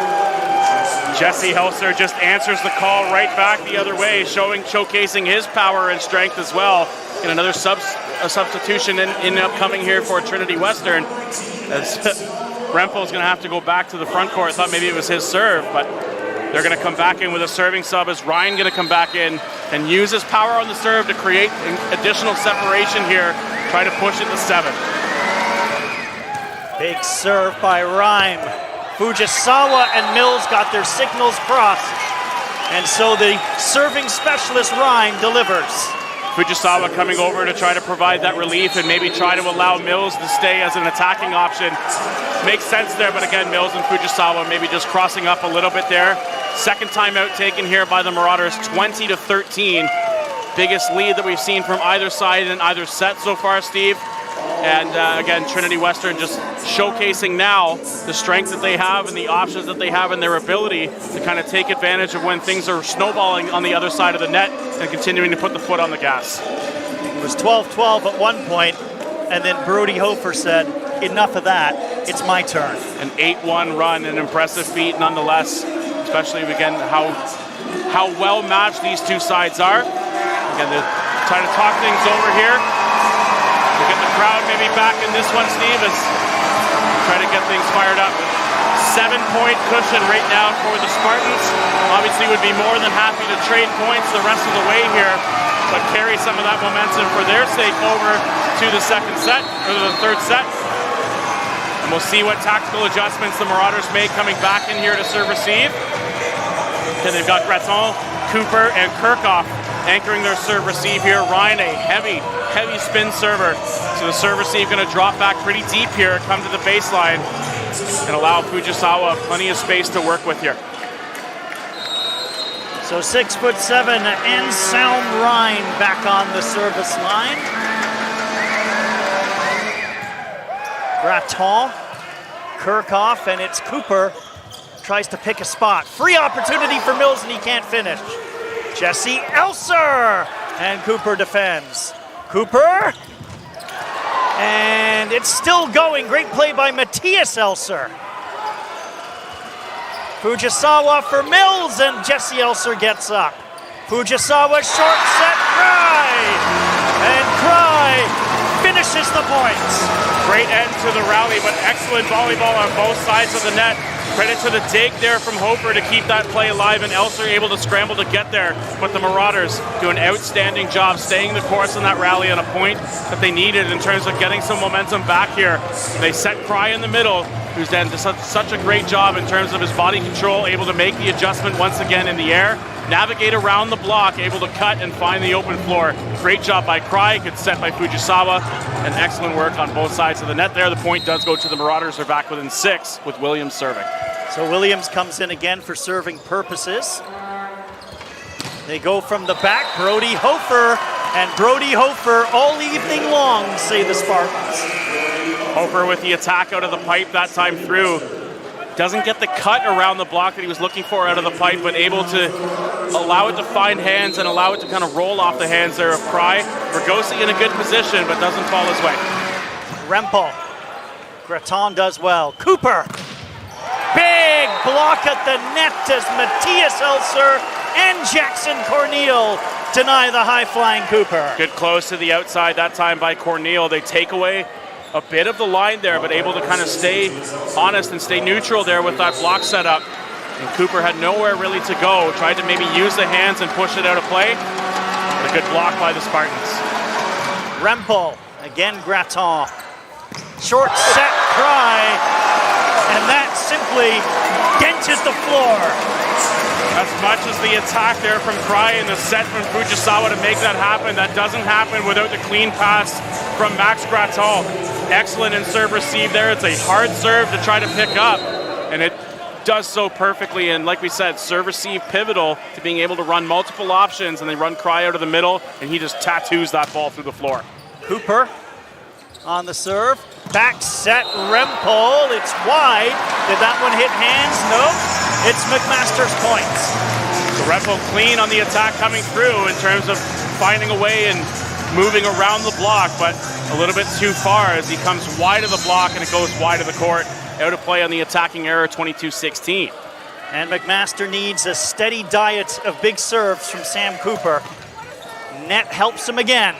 Jesse Elser just answers the call right back the other way, showcasing his power and strength as well. And another substitution in upcoming here for Trinity Western. As Rempel's going to have to go back to the front court. Thought maybe it was his serve, but they're going to come back in with a serving sub as Ryan going to come back in and use his power on the serve to create additional separation here. Try to push it to 7. Big serve by Rhyme. Fujisawa and Mills got their signals crossed. And so the serving specialist Rhyme delivers. Fujisawa coming over to try to provide that relief and maybe try to allow Mills to stay as an attacking option. Makes sense there, but again, Mills and Fujisawa maybe just crossing up a little bit there. Second timeout taken here by the Marauders, 20-13. Biggest lead that we've seen from either side in either set so far, Steve. And again, Trinity Western just showcasing now the strength that they have and the options that they have and their ability to kind of take advantage of when things are snowballing on the other side of the net and continuing to put the foot on the gas. It was 12-12 at one point, and then Brody Hofer said, enough of that, it's my turn. An 8-1 run, an impressive feat nonetheless, especially again how well matched these two sides are. Again, they're trying to talk things over here. We'll get the crowd maybe back in this one, Steve, as try to get things fired up. 7-point cushion right now for the Spartans. Obviously would be more than happy to trade points the rest of the way here, but carry some of that momentum for their sake over to the second set, or the third set. And we'll see what tactical adjustments the Marauders make coming back in here to serve receive. And they've got Graton, Cooper, and Kirchhoff anchoring their serve receive here. Ryan, a heavy spin server. So the serve receive going to drop back pretty deep here, come to the baseline, and allow Fujisawa plenty of space to work with here. So 6'7" Anselm Ryan back on the service line. Graton, Kirchhoff, and it's Cooper. Tries to pick a spot. Free opportunity for Mills, and he can't finish. Jesse Elser, and Cooper defends. Cooper, and it's still going. Great play by Matthias Elser. Fujisawa for Mills, and Jesse Elser gets up. Fujisawa short set, Cry, and Cry finishes the points. Great end to the rally, but excellent volleyball on both sides of the net. Credit to the dig there from Hofer to keep that play alive, and Elser able to scramble to get there. But the Marauders do an outstanding job staying the course in that rally on a point that they needed in terms of getting some momentum back here. They set Cry in the middle, who's done such a great job in terms of his body control, able to make the adjustment once again in the air, navigate around the block, able to cut and find the open floor. Great job by Cry, good set by Fujisawa, and excellent work on both sides of the net there. The point does go to the Marauders. They're back within 6 with Williams serving. So Williams comes in again for serving purposes. They go from the back, Brody Hofer, and Brody Hofer all evening long, say the Spartans. Hofer with the attack out of the pipe that time through. Doesn't get the cut around the block that he was looking for out of the pipe, but able to allow it to find hands and allow it to kind of roll off the hands there of Cry. Vergosi in a good position, but doesn't fall his way. Rempel. Graton does well. Cooper. Big block at the net as Matthias Elser and Jackson Corneal deny the high-flying Cooper. Good close to the outside that time by Corneal. They take away a bit of the line there, but able to kind of stay honest and stay neutral there with that block setup. And Cooper had nowhere really to go. Tried to maybe use the hands and push it out of play. But a good block by the Spartans. Rempel, again Graton. Short set Cry, and that simply dented the floor. As much as the attack there from Cry and the set from Fujisawa to make that happen, that doesn't happen without the clean pass from Max Graton. Excellent in serve receive there. It's a hard serve to try to pick up, and it does so perfectly. And like we said, serve receive pivotal to being able to run multiple options, and they run Cry out of the middle, and he just tattoos that ball through the floor. Cooper on the serve. Back set Rempel. It's wide. Did that one hit hands? No. It's McMaster's points. So Rempel clean on the attack coming through in terms of finding a way and moving around the block, but a little bit too far as he comes wide of the block and it goes wide of the court. Out of play on the attacking error, 22-16. And McMaster needs a steady diet of big serves from Sam Cooper. Net helps him again.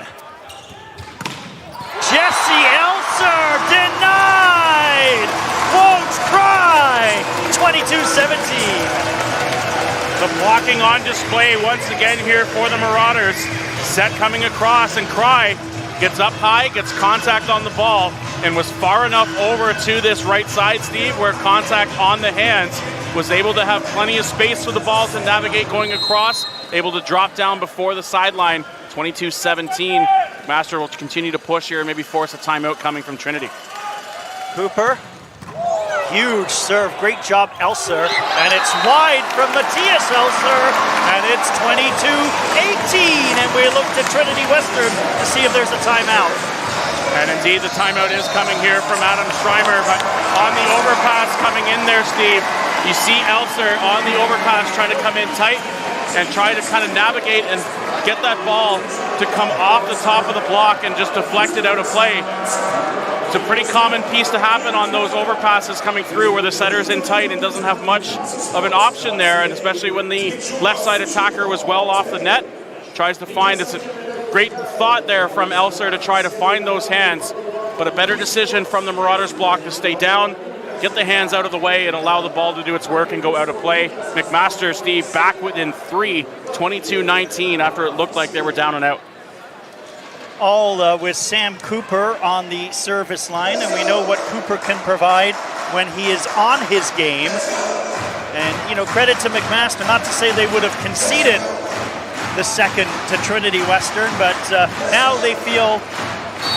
Jesse Elser denied! Won't Cry! 22-17. The blocking on display once again here for the Marauders. Set coming across, and Cry gets up high, gets contact on the ball, and was far enough over to this right side, Steve, where contact on the hands, was able to have plenty of space for the ball to navigate going across, able to drop down before the sideline. 22-17. McMaster will continue to push here and maybe force a timeout coming from Trinity. Cooper, huge serve, great job Elser, and it's wide from Matthias Elser, and it's 22-18, and we look to Trinity Western to see if there's a timeout. And indeed the timeout is coming here from Adam Schreimer, but on the overpass coming in there, Steve, you see Elser on the overpass trying to come in tight and try to kind of navigate and get that ball to come off the top of the block and just deflect it out of play. It's a pretty common piece to happen on those overpasses coming through where the setter's in tight and doesn't have much of an option there, and especially when the left side attacker was well off the net, tries to find, it's a great thought there from Elser to try to find those hands, but a better decision from the Marauders block to stay down, get the hands out of the way and allow the ball to do its work and go out of play. McMaster, Steve, back within 3, 22-19 after it looked like they were down and out. All with Sam Cooper on the service line, and we know what Cooper can provide when he is on his game. And, you know, credit to McMaster, not to say they would have conceded the second to Trinity Western, but now they feel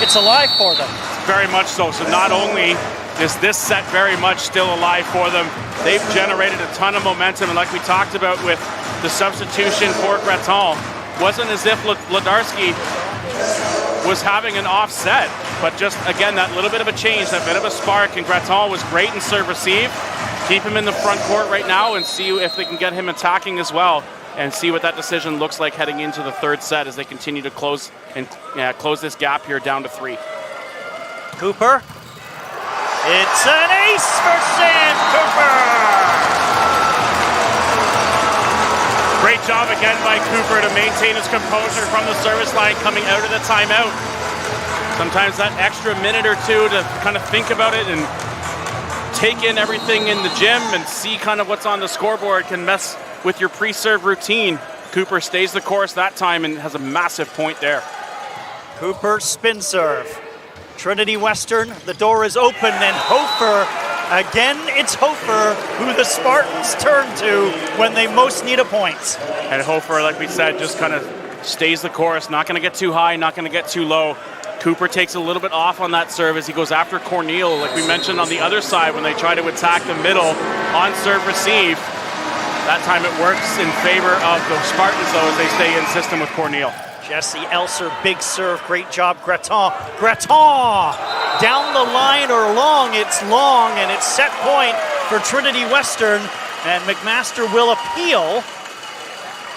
it's alive for them. Very much so. So not only is this set very much still alive for them, they've generated a ton of momentum, and like we talked about with the substitution for Graton, wasn't as if Ladarski was having an offset, but just again that little bit of a change, that bit of a spark, and Graton was great in serve receive. Keep him in the front court right now and see if they can get him attacking as well, and see what that decision looks like heading into the third set as they continue to close this gap here down to 3. Cooper. It's an ace for Sam Cooper! Great job again by Cooper to maintain his composure from the service line coming out of the timeout. Sometimes that extra minute or two to kind of think about it and take in everything in the gym and see kind of what's on the scoreboard can mess with your pre-serve routine. Cooper stays the course that time and has a massive point there. Cooper spin serve. Trinity Western, the door is open, and Hofer Again, it's Hofer who the Spartans turn to when they most need a point. And Hofer, like we said, just kind of stays the course. Not going to get too high, not going to get too low. Cooper takes a little bit off on that serve as he goes after Corneal, like we mentioned on the other side when they try to attack the middle on serve receive. That time it works in favor of the Spartans, though, as they stay in system with Corneal. Jesse Elser, big serve, great job, Greton. Greton! Down the line or long, and it's set point for Trinity Western, and McMaster will appeal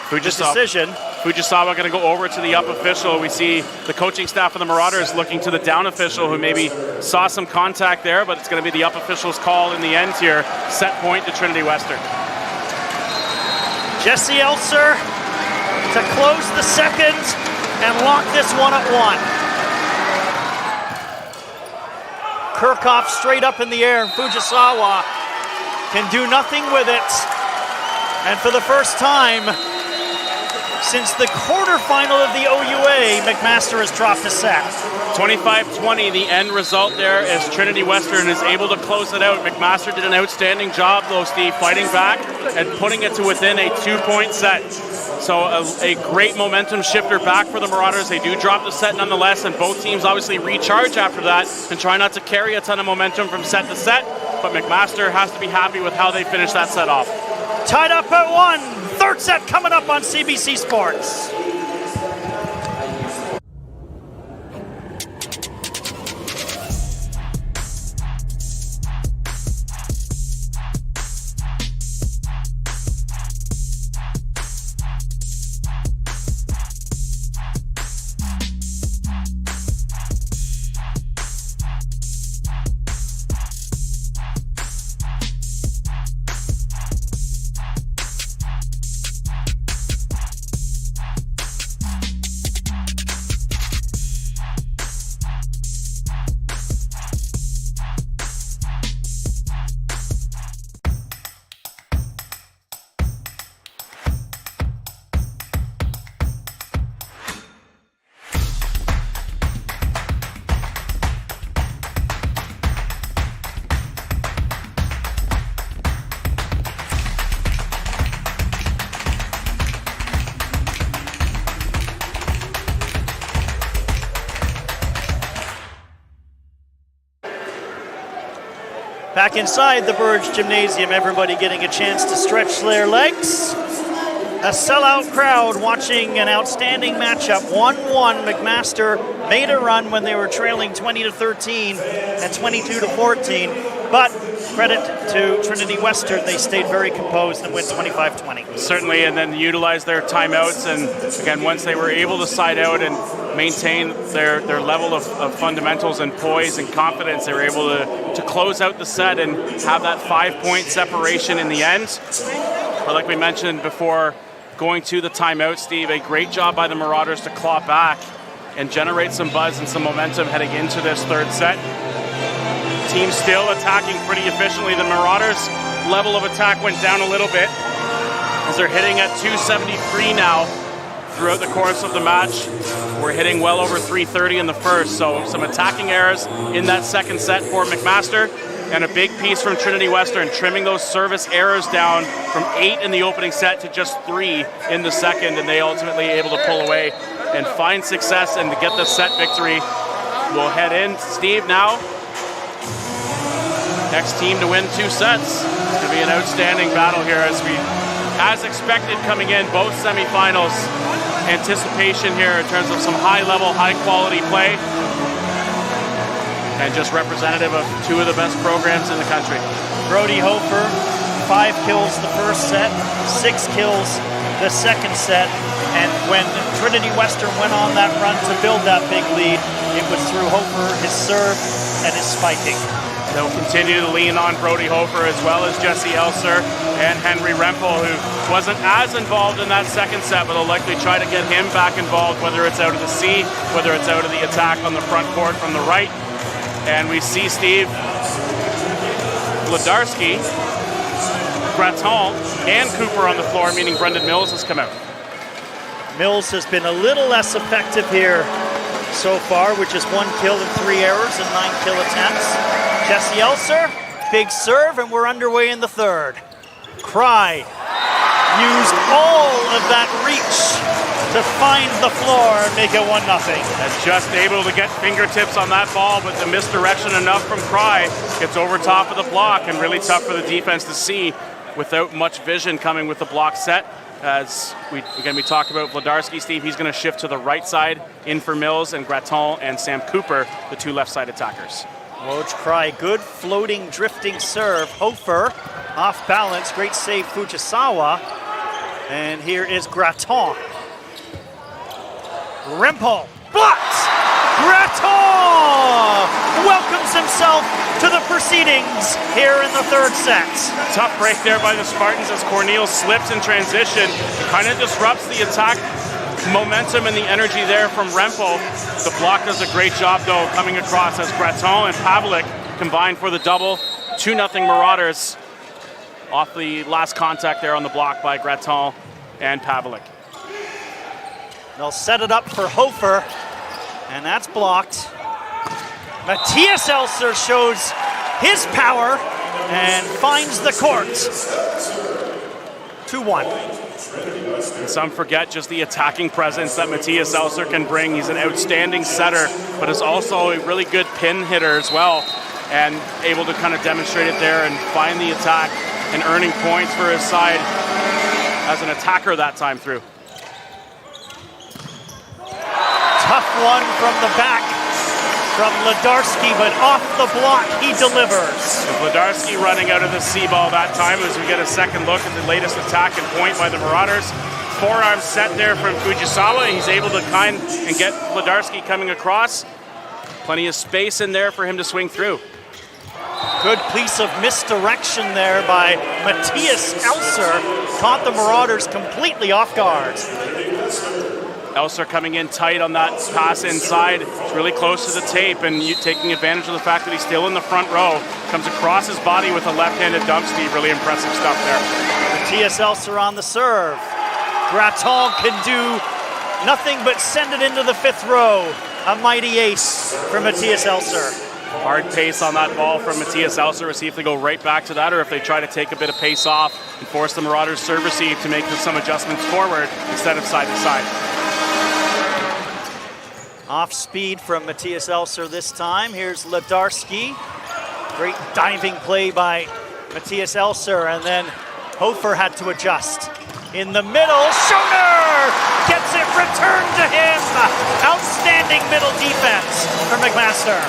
the decision. Fujisawa going to go over to the up official. We see the coaching staff of the Marauders looking to the down official who maybe saw some contact there, but it's going to be the up official's call in the end here. Set point to Trinity Western. Jesse Elser to close the second and lock this one at 1. Kirchhoff straight up in the air, and Fujisawa can do nothing with it. And for the first time since the quarterfinal of the OUA, McMaster has dropped a set. 25-20, the end result there as Trinity Western is able to close it out. McMaster did an outstanding job, though, Steve, fighting back and putting it to within a 2-point set. So a great momentum shifter back for the Marauders. They do drop the set nonetheless, and both teams obviously recharge after that and try not to carry a ton of momentum from set to set. But McMaster has to be happy with how they finish that set off. Tied up at 1. Third set coming up on CBC Sports. Back inside the Burge Gymnasium, everybody getting a chance to stretch their legs. A sellout crowd watching an outstanding matchup. 1-1, McMaster made a run when they were trailing 20-13 and 22-14. But credit to Trinity Western, they stayed very composed and went 25-20. Certainly, and then utilize their timeouts. And again, once they were able to side out and maintain their level of fundamentals and poise and confidence, they were able to close out the set and have that 5-point separation in the end. But like we mentioned before, going to the timeout, Steve, a great job by the Marauders to claw back and generate some buzz and some momentum heading into this third set. Team still attacking pretty efficiently. The Marauders' level of attack went down a little bit as they're hitting at 273 now throughout the course of the match. We're hitting well over 330 in the first, so some attacking errors in that second set for McMaster, and a big piece from Trinity Western, trimming those service errors down from 8 in the opening set to just 3 in the second, and they ultimately able to pull away and find success and to get the set victory. We'll head in, Steve, now. Next team to win 2 sets. It's going to be an outstanding battle here as expected coming in, both semifinals. Anticipation here in terms of some high-level, high-quality play, and just representative of 2 of the best programs in the country. Brody Hofer, 5 kills the first set, 6 kills the second set, and when Trinity Western went on that run to build that big lead, it was through Hofer, his serve, and his spiking. They'll continue to lean on Brody Hofer as well as Jesse Elser and Henry Rempel, who wasn't as involved in that second set, but they'll likely try to get him back involved, whether it's out of the C, whether it's out of the attack on the front court from the right. And we see Steve Vladarski, Graton, and Cooper on the floor, meaning Brendan Mills has come out. Mills has been a little less effective here so far, which is 1 kill and 3 errors and 9 kill attempts. Jesse Elser big serve, and we're underway in the third. Cry used all of that reach to find the floor and make it 1-0. And just able to get fingertips on that ball, but the misdirection enough from Cry gets over top of the block, and really tough for the defense to see without much vision coming with the block set. As we talked about Vladarski, Steve, he's going to shift to the right side, in for Mills and Graton and Sam Cooper, the two left side attackers. Woj Cry, good floating, drifting serve. Hofer off balance, great save Fujisawa. And here is Graton. Rimple, blocked! Graton welcomes himself to the proceedings here in the third set. Tough break there by the Spartans as Cornel slips in transition. Kind of disrupts the attack momentum and the energy there from Rempel. The block does a great job, though, coming across as Graton and Pavlik combine for the double. 2-0 Marauders off the last contact there on the block by Graton and Pavlik. They'll set it up for Hofer, and that's blocked. Matthias Elser shows his power and finds the court. 2-1. And some forget just the attacking presence that Matthias Elser can bring. He's an outstanding setter, but is also a really good pin hitter as well, and able to kind of demonstrate it there and find the attack and earning points for his side as an attacker that time through. Tough one from the back from Vladarski, but off the block he delivers. Vladarski running out of the C-ball that time as we get a second look at the latest attack and point by the Marauders. Forearm set there from Fujisawa. He's able to kind and get Vladarski coming across. Plenty of space in there for him to swing through. Good piece of misdirection there by Matthias Elser. Caught the Marauders completely off guard. Elser coming in tight on that pass inside. It's really close to the tape, and taking advantage of the fact that he's still in the front row. Comes across his body with a left-handed dump, Steve. Really impressive stuff there. Matthias Elser on the serve. Graton can do nothing but send it into the fifth row. A mighty ace for Matthias Elser. Hard pace on that ball from Matthias Elser. We'll see if they go right back to that or if they try to take a bit of pace off and force the Marauders' serve receive to make some adjustments forward instead of side to side. Off speed from Matthias Elser this time. Here's Vladarski. Great diving play by Matthias Elser, and then Hofer had to adjust. In the middle, Schoner gets it returned to him. Outstanding middle defense for McMaster.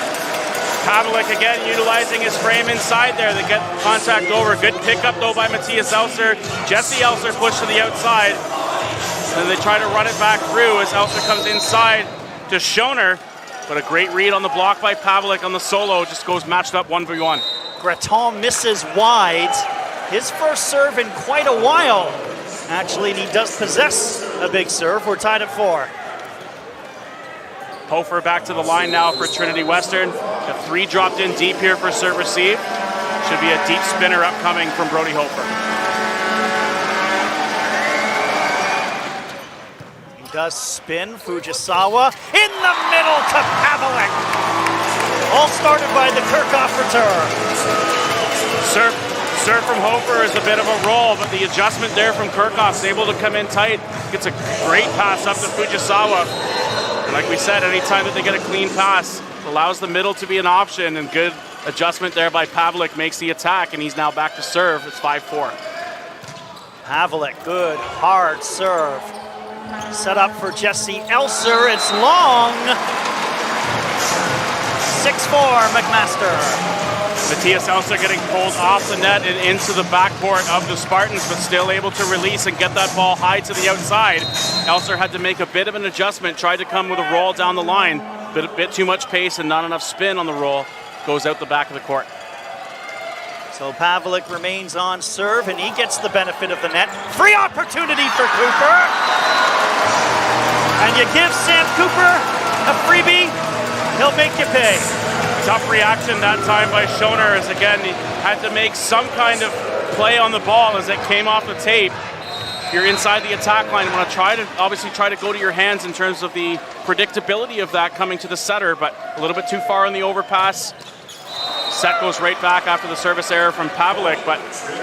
Pavlik again utilizing his frame inside there to get contact over. Good pickup though by Matthias Elser. Jesse Elser pushed to the outside. And they try to run it back through as Elser comes inside to Schoner. But a great read on the block by Pavlik on the solo. Just goes matched up 1v1. Graton misses wide. His first serve in quite a while. Actually, and he does possess a big serve. We're tied at 4. Hofer back to the line now for Trinity Western. A 3 dropped in deep here for serve receive. Should be a deep spinner upcoming from Brody Hofer. He does spin. Fujisawa in the middle to Pavlik. All started by the Kirchhoff return. Serve from Hofer is a bit of a roll, but the adjustment there from Kirchhoff is able to come in tight. Gets a great pass up to Fujisawa. And like we said, anytime that they get a clean pass, allows the middle to be an option, and good adjustment there by Pavlik makes the attack, and he's now back to serve. It's 5-4. Pavlik, good, hard serve. Set up for Jesse Elser. It's long. 6-4, McMaster. Matthias Elser getting pulled off the net and into the backcourt of the Spartans, but still able to release and get that ball high to the outside. Elser had to make a bit of an adjustment, tried to come with a roll down the line, but a bit too much pace and not enough spin on the roll. Goes out the back of the court. So Pavlik remains on serve, and he gets the benefit of the net. Free opportunity for Cooper. And you give Sam Cooper a freebie, he'll make you pay. Tough reaction that time by Schoner, as again he had to make some kind of play on the ball as it came off the tape. You're inside the attack line. You want to try to go to your hands in terms of the predictability of that coming to the setter, but a little bit too far on the overpass. Set goes right back after the service error from Pavlik, but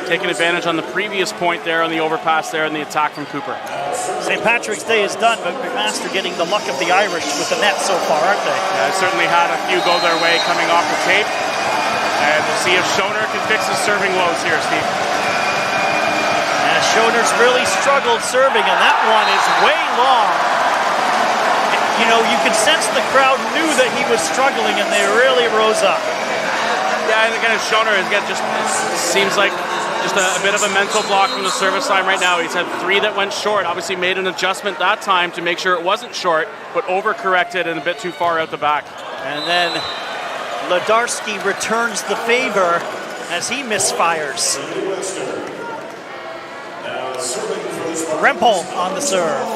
taking advantage on the previous point there on the overpass there and the attack from Cooper. St. Patrick's Day is done, but McMaster getting the luck of the Irish with the net so far, aren't they? Yeah, certainly had a few go their way coming off the tape. And we'll see if Schoner can fix his serving woes here, Steve. And Schoner's really struggled serving, and that one is way long. You know, you could sense the crowd knew that he was struggling, and they really rose up. Yeah, and again, Schoner just seems like just a bit of a mental block from the service line right now. He's had 3 that went short. Obviously made an adjustment that time to make sure it wasn't short, but overcorrected and a bit too far out the back. And then Ledarski returns the favor as he misfires. Rempel on the serve.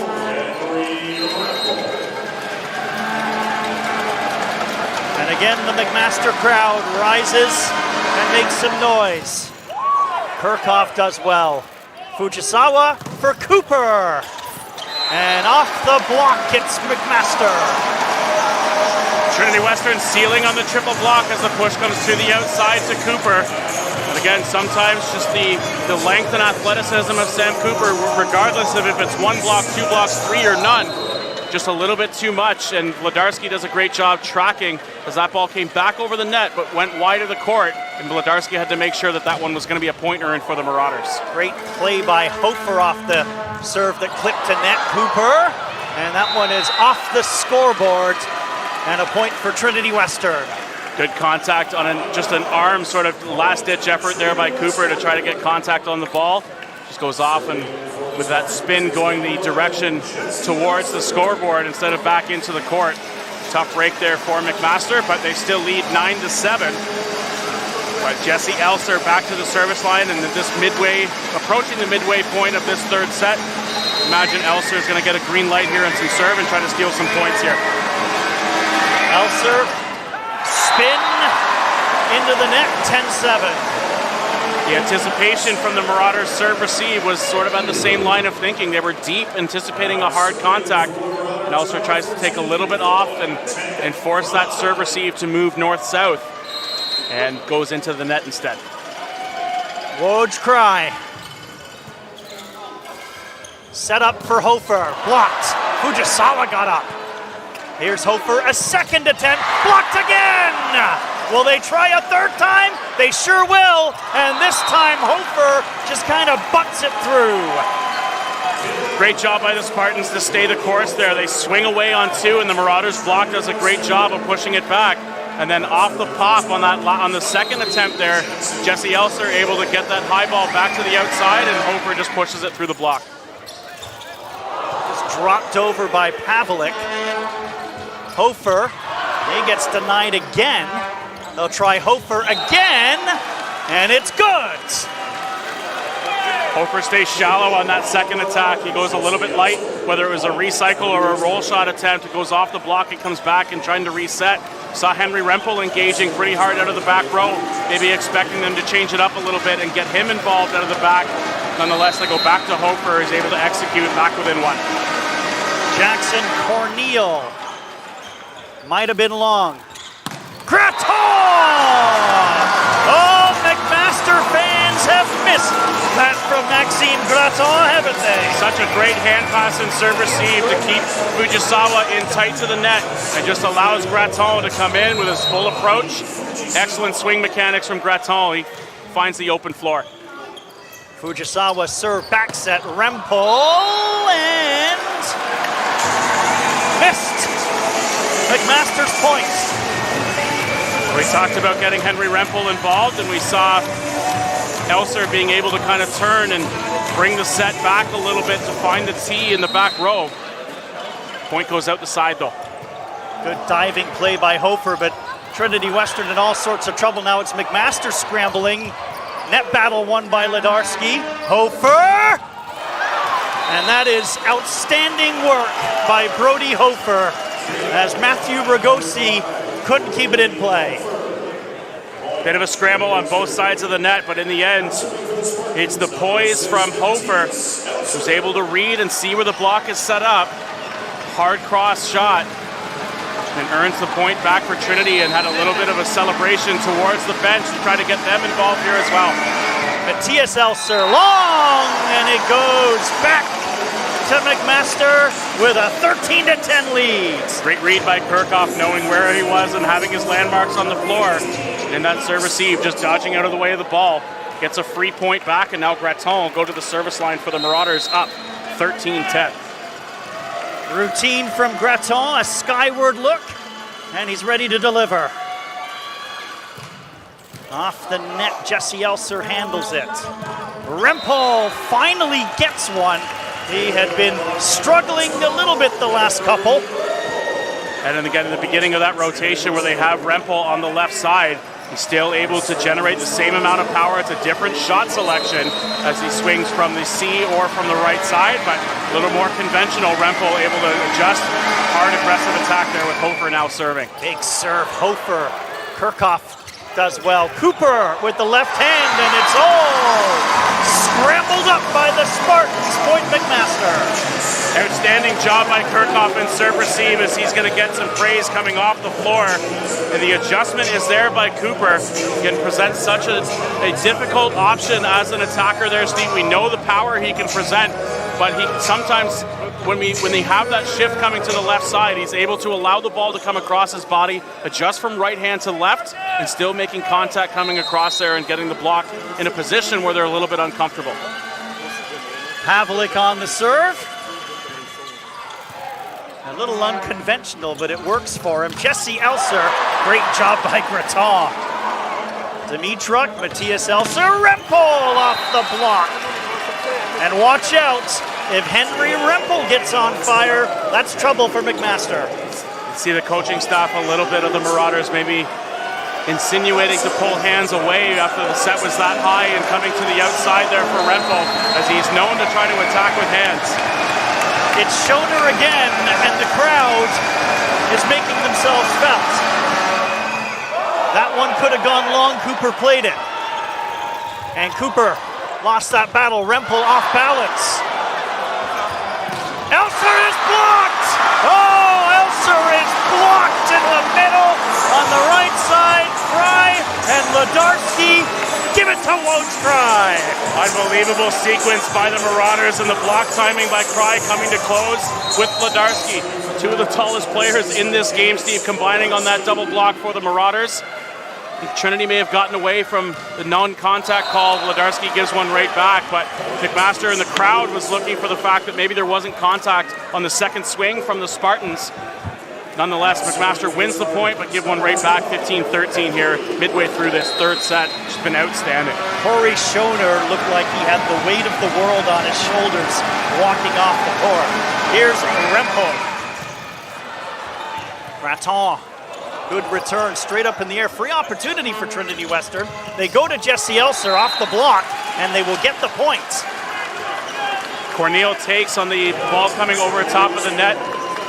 And again, the McMaster crowd rises and makes some noise. Kirchhoff does well. Fujisawa for Cooper. And off the block hits McMaster. Trinity Western sealing on the triple block as the push comes to the outside to Cooper. But again, sometimes just the length and athleticism of Sam Cooper, regardless of if it's 1 block, 2 blocks, 3 or none, just a little bit too much. And Ledarski does a great job tracking as that ball came back over the net but went wide of the court. And Ledarski had to make sure that one was going to be a pointer in for the Marauders. Great play by Hofer off the serve that clipped to net Cooper. And that one is off the scoreboard. And a point for Trinity Western. Good contact on just an arm sort of last-ditch effort there by Cooper to try to get contact on the ball. Just goes off, and with that spin going the direction towards the scoreboard instead of back into the court. Tough break there for McMaster, but they still lead 9-7. But Jesse Elser back to the service line, and this approaching the midway point of this third set. Imagine Elser is going to get a green light here and some serve and try to steal some points here. Elser, spin into the net, 10-7. The anticipation from the Marauders serve receive was sort of at the same line of thinking. They were deep, anticipating a hard contact. And Elser tries to take a little bit off and force that serve receive to move north-south. And goes into the net instead. Woj Cry. Set up for Hofer, blocked. Fujisawa got up. Here's Hofer, a second attempt, blocked again! Will they try a third time? They sure will, and this time Hofer just kind of butts it through. Great job by the Spartans to stay the course there. They swing away on 2, and the Marauders block does a great job of pushing it back. And then off the pop on the second attempt there, Jesse Elser able to get that high ball back to the outside, and Hofer just pushes it through the block. Just dropped over by Pavlik. Hofer, he gets denied again. They'll try Hofer again, and it's good. Hofer stays shallow on that second attack. He goes a little bit light, whether it was a recycle or a roll shot attempt. It goes off the block, it comes back and trying to reset. Saw Henry Rempel engaging pretty hard out of the back row, maybe expecting them to change it up a little bit and get him involved out of the back. Nonetheless, they go back to Hofer, who's able to execute back within 1. Jackson Corneal. Might have been long. Graton! Oh, McMaster fans have missed that from Maxime Graton, haven't they? Such a great hand pass and serve receive to keep Fujisawa in tight to the net and just allows Graton to come in with his full approach. Excellent swing mechanics from Graton. He finds the open floor. Fujisawa serve back set. Rempel and missed. McMaster's points. We talked about getting Henry Rempel involved, and we saw Elser being able to kind of turn and bring the set back a little bit to find the tee in the back row. Point goes out the side, though. Good diving play by Hofer, but Trinity Western in all sorts of trouble now. It's McMaster scrambling. Net battle won by Ledarski. Hofer! And that is outstanding work by Brody Hofer, as Matthew Ragosi couldn't keep it in play. Bit of a scramble on both sides of the net, but in the end, it's the poise from Hofer, who's able to read and see where the block is set up. Hard cross shot. and earns the point back for Trinity, and had a little bit of a celebration towards the bench to try to get them involved here as well. Matthias Elser, long, and it goes back to McMaster with a 13-10 lead. Great read by Kirchhoff, knowing where he was and having his landmarks on the floor. And that serve receive, just dodging out of the way of the ball. Gets a free point back, and now Graton will go to the service line for the Marauders, up 13-10. Routine from Graton, a skyward look, and he's ready to deliver. Off the net, Jesse Elser handles it. Rempel finally gets one. He had been struggling a little bit the last couple. And then again, in the beginning of that rotation where they have Rempel on the left side, he's still able to generate the same amount of power. It's a different shot selection as he swings from the C or from the right side, but a little more conventional. Rempel able to adjust. Hard, aggressive attack there with Hofer now serving. Big serve, Hofer. Kirchhoff does well. Cooper with the left hand, and it's all scrambled up by the Spartans. Point McMaster. Outstanding job by Kirchhoff in serve receive as he's going to get some praise coming off the floor. And the adjustment is there by Cooper. He can present such a difficult option as an attacker there, Steve. We know the power he can present, but he sometimes, when they have that shift coming to the left side, he's able to allow the ball to come across his body, adjust from right hand to left, and still making contact coming across there and getting the block in a position where they're a little bit uncomfortable. Havlik on the serve. A little unconventional, but it works for him. Jesse Elser, great job by Graton. Dimitruk, Matthias Elser, Rempel off the block. And watch out, if Henry Rempel gets on fire, that's trouble for McMaster. You see the coaching staff, a little bit of the Marauders maybe insinuating to pull hands away after the set was that high and coming to the outside there for Rempel, as he's known to try to attack with hands. It's Schoner again, and the crowd is making themselves felt. That one could have gone long. Cooper played it. And Cooper lost that battle. Rempel off balance. Elser is blocked! Oh, Elser is blocked in the middle on the right side. Fry and Ledarski give it to Wojtry. Unbelievable sequence by the Marauders, and the block timing by Cry coming to close with Ledarski. Two of the tallest players in this game, Steve, combining on that double block for the Marauders. Trinity may have gotten away from the non-contact call. Ledarski gives one right back, but McMaster in the crowd was looking for the fact that maybe there wasn't contact on the second swing from the Spartans. Nonetheless, McMaster wins the point, but give one right back, 15-13 here, midway through this third set. It's been outstanding. Corey Schoner looked like he had the weight of the world on his shoulders walking off the court. Here's Rempel. Graton. Good return, straight up in the air. Free opportunity for Trinity Western. They go to Jesse Elser off the block, and they will get the points. Corneal takes on the ball coming over top of the net.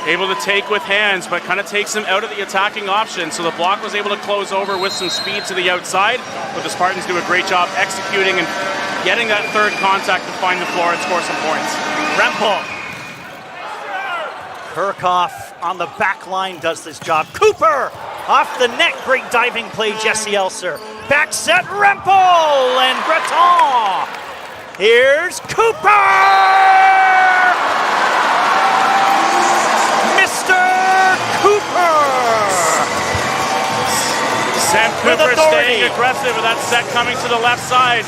Able to take with hands, but kind of takes him out of the attacking option. So the block was able to close over with some speed to the outside, but the Spartans do a great job executing and getting that third contact to find the floor and score some points. Rempel. Kirchhoff on the back line does this job. Cooper off the net. Great diving play, Jesse Elser. Back set, Rempel and Graton. Here's Cooper! Sam Cooper staying aggressive with that set coming to the left side.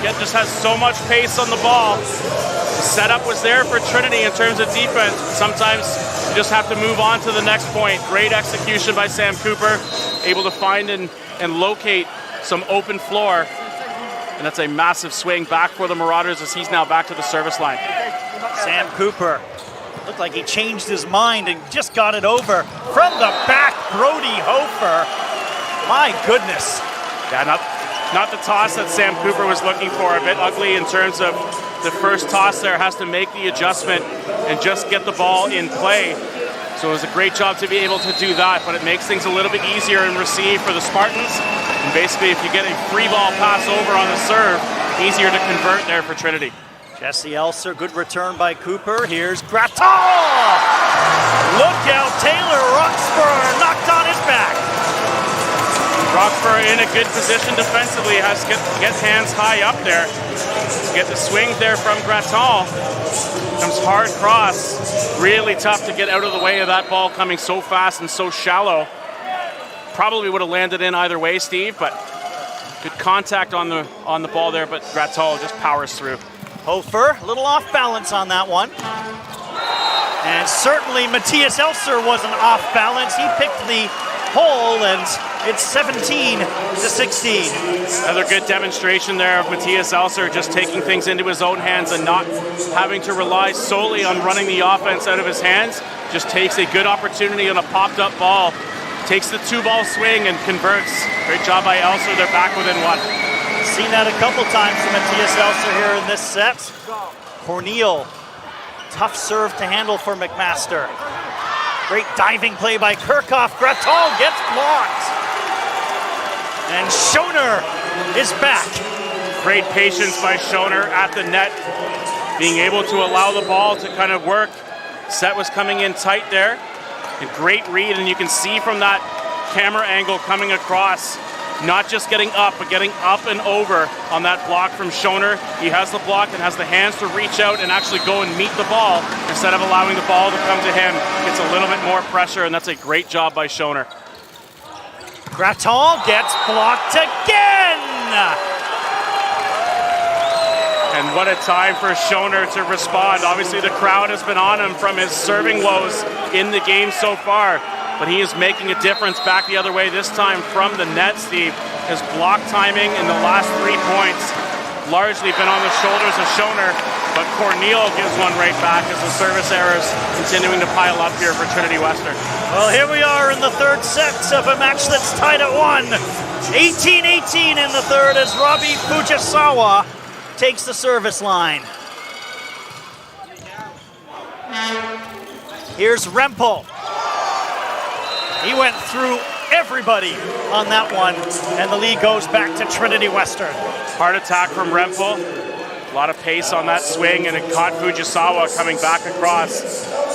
Yet just has so much pace on the ball. The setup was there for Trinity in terms of defense. Sometimes you just have to move on to the next point. Great execution by Sam Cooper. Able to find and locate some open floor. And that's a massive swing back for the Marauders as he's now back to the service line. Sam Cooper looked like he changed his mind and just got it over. From the back, Brody Hofer. My goodness. Yeah, not the toss that Sam Cooper was looking for. A bit ugly in terms of the first toss there. Has to make the adjustment and just get the ball in play. So it was a great job to be able to do that, but it makes things a little bit easier in receive for the Spartans. And basically, if you get a free ball pass over on the serve, easier to convert there for Trinity. Jesse Elser, good return by Cooper. Here's Graton! Look out, Taylor Roxburgh knocked on his back. Roxburgh in a good position defensively, has to get hands high up there. Get the swing there from Graton. Comes hard cross. Really tough to get out of the way of that ball coming so fast and so shallow. Probably would have landed in either way, Steve, but good contact on the ball there, but Graton just powers through. Hofer, a little off balance on that one. And certainly Matthias Elser wasn't off balance. He picked the hole, and it's 17-16. Another good demonstration there of Matthias Elser just taking things into his own hands and not having to rely solely on running the offense out of his hands. Just takes a good opportunity on a popped-up ball. Takes the two-ball swing and converts. Great job by Elser. They're back within one. Seen that a couple times from Matthias Elser here in this set. Corneal, tough serve to handle for McMaster. Great diving play by Kirchhoff. Graton gets blocked. And Schoner is back. Great patience by Schoner at the net, being able to allow the ball to kind of work. Set was coming in tight there. A great read, and you can see from that camera angle coming across, not just getting up, but getting up and over on that block from Schoner. He has the block and has the hands to reach out and actually go and meet the ball instead of allowing the ball to come to him. Gets a little bit more pressure, and that's a great job by Schoner. Graton gets blocked again! And what a time for Schoner to respond. Obviously, the crowd has been on him from his serving woes in the game so far, but he is making a difference back the other way, this time from the net, Steve. His block timing in the last 3 points largely been on the shoulders of Schoner, but Corneal gives one right back as the service errors continuing to pile up here for Trinity Western. Well, here we are in the third set of a match that's tied at 1. 18-18 in the third as Robbie Fujisawa takes the service line. Here's Rempel. He went through everybody on that one, and the lead goes back to Trinity Western. Hard attack from Rempel. A lot of pace on that swing, and it caught Fujisawa coming back across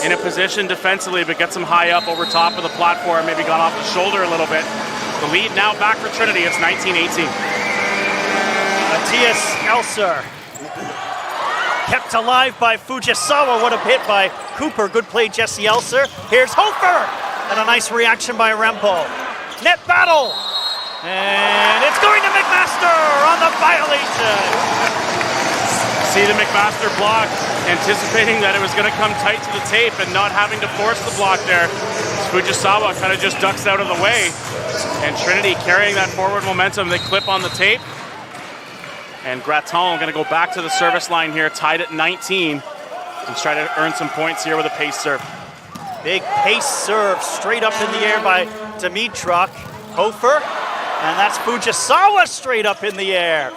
in a position defensively, but gets him high up over top of the platform, maybe got off the shoulder a little bit. The lead now back for Trinity. It's 19-18. Matthias Elser kept alive by Fujisawa. What a hit by Cooper. Good play, Jesse Elser. Here's Hofer, and a nice reaction by Rempel. Net battle, and it's going to McMaster on the violation. See the McMaster block, anticipating that it was going to come tight to the tape and not having to force the block there. Fujisawa kind of just ducks out of the way, and Trinity carrying that forward momentum. They clip on the tape, and Graton going to go back to the service line here, tied at 19, and try to earn some points here with a pace serve. Big pace serve straight up in the air by Dimitruk. Hofer, and that's Fujisawa straight up in the air.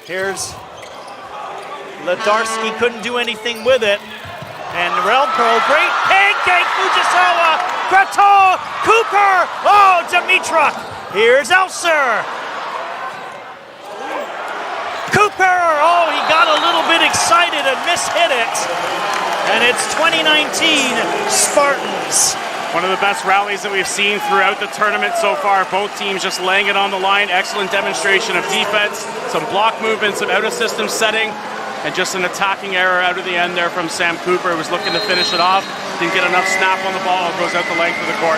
Here's Ledarski, couldn't do anything with it. And Relpro, great pancake, Fujisawa, Graton, Cooper, oh, Dimitruk. Here's Elser. Cooper, oh, he got a little bit excited and mishit it. And it's 2019 Spartans. One of the best rallies that we've seen throughout the tournament so far. Both teams just laying it on the line. Excellent demonstration of defense, some block movement, some out-of-system setting, and just an attacking error out of the end there from Sam Cooper, who was looking to finish it off. Didn't get enough snap on the ball. Goes out the length of the court.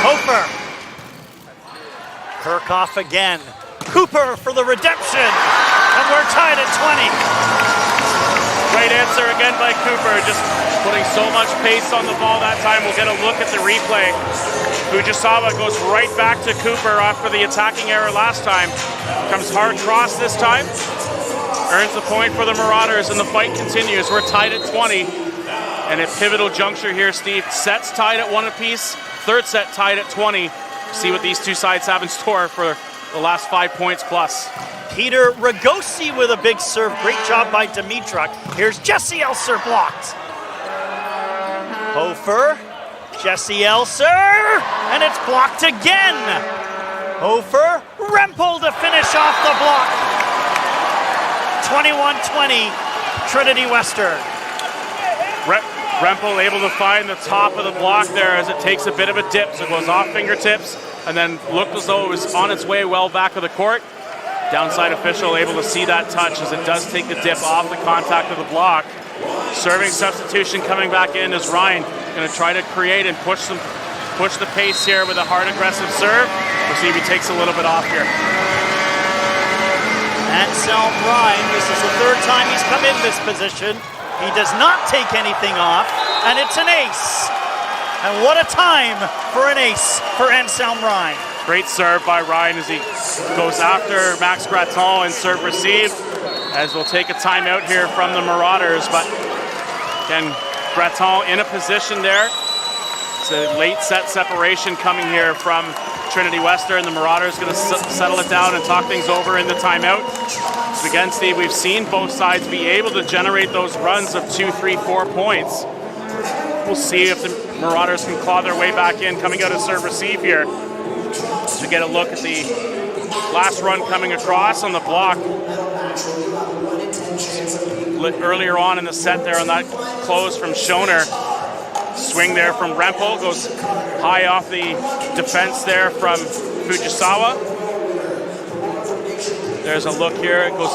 Hofer. Kirchhoff again. Cooper for the redemption. And we're tied at 20. Great answer again by Cooper, just putting so much pace on the ball that time. We'll get a look at the replay. Fujisawa goes right back to Cooper after the attacking error last time. Comes hard cross this time. Earns the point for the Marauders, and the fight continues. We're tied at 20. And at pivotal juncture here, Steve, sets tied at 1 apiece. Third set tied at 20. See what these two sides have in store for the last 5 points plus. Peter Ragosi with a big serve. Great job by Dimitruk. Here's Jesse Elser blocked. Hofer, Jesse Elser, and it's blocked again. Hofer, Rempel to finish off the block. 21-20, Trinity Western. Rempel able to find the top of the block there as it takes a bit of a dip, so it goes off fingertips and then looked as though it was on its way well back of the court. Downside official able to see that touch as it does take the dip off the contact of the block. Serving substitution coming back in is Ryan. Going to try to create and push the pace here with a hard aggressive serve. We'll see if he takes a little bit off here. Anselm Ryan, this is the third time he's come in this position. He does not take anything off, and it's an ace. And what a time for an ace for Anselm Ryan. Great serve by Ryan as he goes after Max Graton and serve receive, as we'll take a timeout here from the Marauders. But again, Graton in a position there. It's a late set separation coming here from Trinity Western. The Marauders going to settle it down and talk things over in the timeout. So again, Steve, we've seen both sides be able to generate those runs of 2, 3, 4 points. We'll see if the Marauders can claw their way back in coming out of serve receive here. To get a look at the last run coming across on the block. Earlier on in the set there on that close from Schoner. Swing there from Rempel, goes high off the defense there from Fujisawa. There's a look here, it goes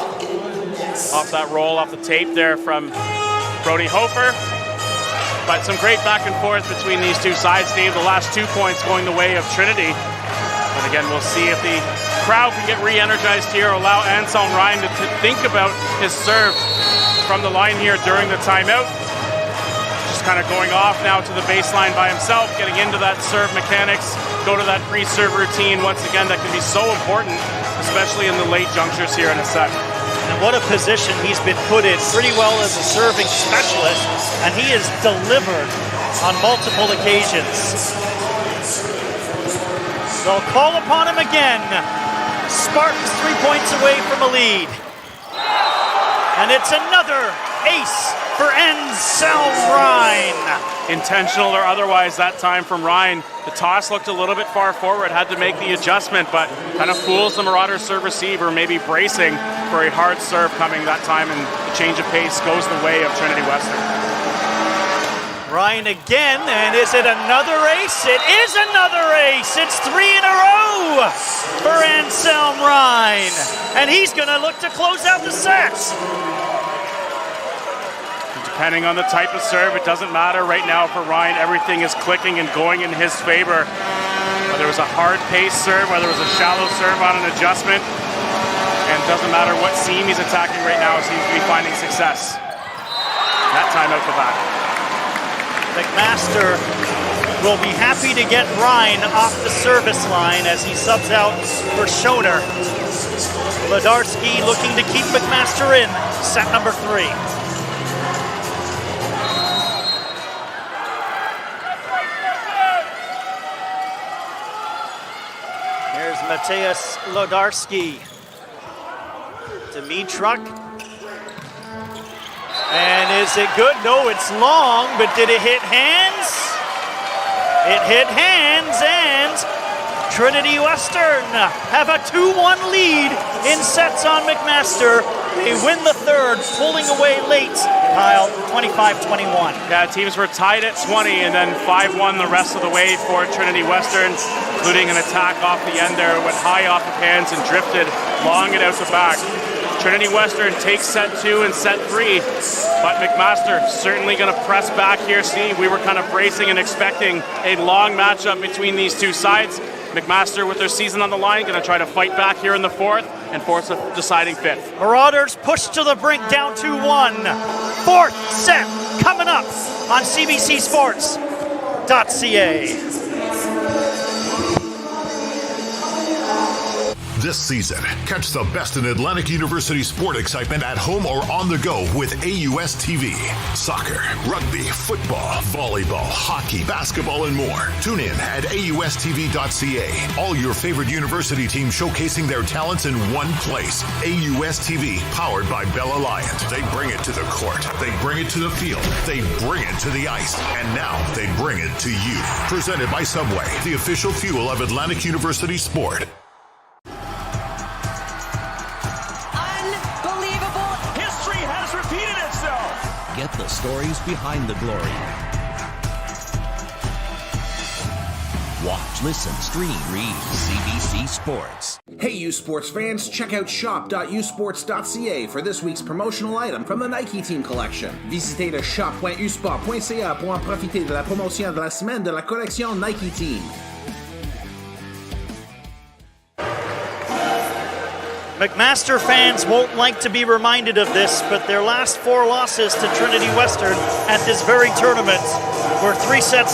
off that roll, off the tape there from Brody Hofer. But some great back and forth between these two sides, Steve. The last 2 points going the way of Trinity. And again, we'll see if the crowd can get re-energized here, allow Anselm Ryan to think about his serve from the line here during the timeout. Just kind of going off now to the baseline by himself, getting into that serve mechanics, go to that pre-serve routine once again that can be so important, especially in the late junctures here in a set. And what a position he's been put in pretty well as a serving specialist, and he has delivered on multiple occasions. They'll call upon him again. Spartans 3 points away from a lead. And it's another ace for Anselm Ryan. Intentional or otherwise that time from Ryan. The toss looked a little bit far forward, had to make the adjustment, but kind of fools the Marauders serve receiver, maybe bracing for a hard serve coming that time, and the change of pace goes the way of Trinity Western. Ryan again, and is it another ace? It is another ace! It's 3 in a row for Anselm Ryan, and he's going to look to close out the set. Depending on the type of serve, it doesn't matter right now for Ryan. Everything is clicking and going in his favor. Whether it was a hard pace serve, whether it was a shallow serve on an adjustment, and it doesn't matter what seam he's attacking right now, seems to be finding success. That time out the back. McMaster will be happy to get Ryan off the service line as he subs out for Schoner. Lodarski looking to keep McMaster in set number 3. Here's Mateusz Lodarski. Dimitruk. And is it good? No, it's long, but did it hit hands? It hit hands, and Trinity Western have a 2-1 lead in sets on McMaster. They win the third, pulling away late, Kyle, 25-21. Yeah, teams were tied at 20 and then 5-1 the rest of the way for Trinity Western, including an attack off the end there, went high off of hands and drifted long and out the back. Trinity Western takes set 2 and set 3, but McMaster certainly going to press back here. Steve, we were kind of bracing and expecting a long matchup between these two sides. McMaster, with their season on the line, going to try to fight back here in the fourth and force a deciding fifth. Marauders push to the brink, down 2-1. Fourth set coming up on CBCSports.ca. This season, catch the best in Atlantic University sport excitement at home or on the go with AUS TV. Soccer, rugby, football, volleyball, hockey, basketball, and more. Tune in at AUSTV.ca. All your favorite university teams showcasing their talents in one place. AUS TV, powered by Bell Alliant. They bring it to the court. They bring it to the field. They bring it to the ice. And now they bring it to you. Presented by Subway, the official fuel of Atlantic University sport. Get the stories behind the glory. Watch, listen, stream, read CBC Sports. Hey, U Sports fans, check out shop.usports.ca for this week's promotional item from the Nike Team Collection. Visitez le shop.usport.ca pour en profiter de la promotion de la semaine de la collection Nike Team. McMaster fans won't like to be reminded of this, but their last 4 losses to Trinity Western at this very tournament were 3-1,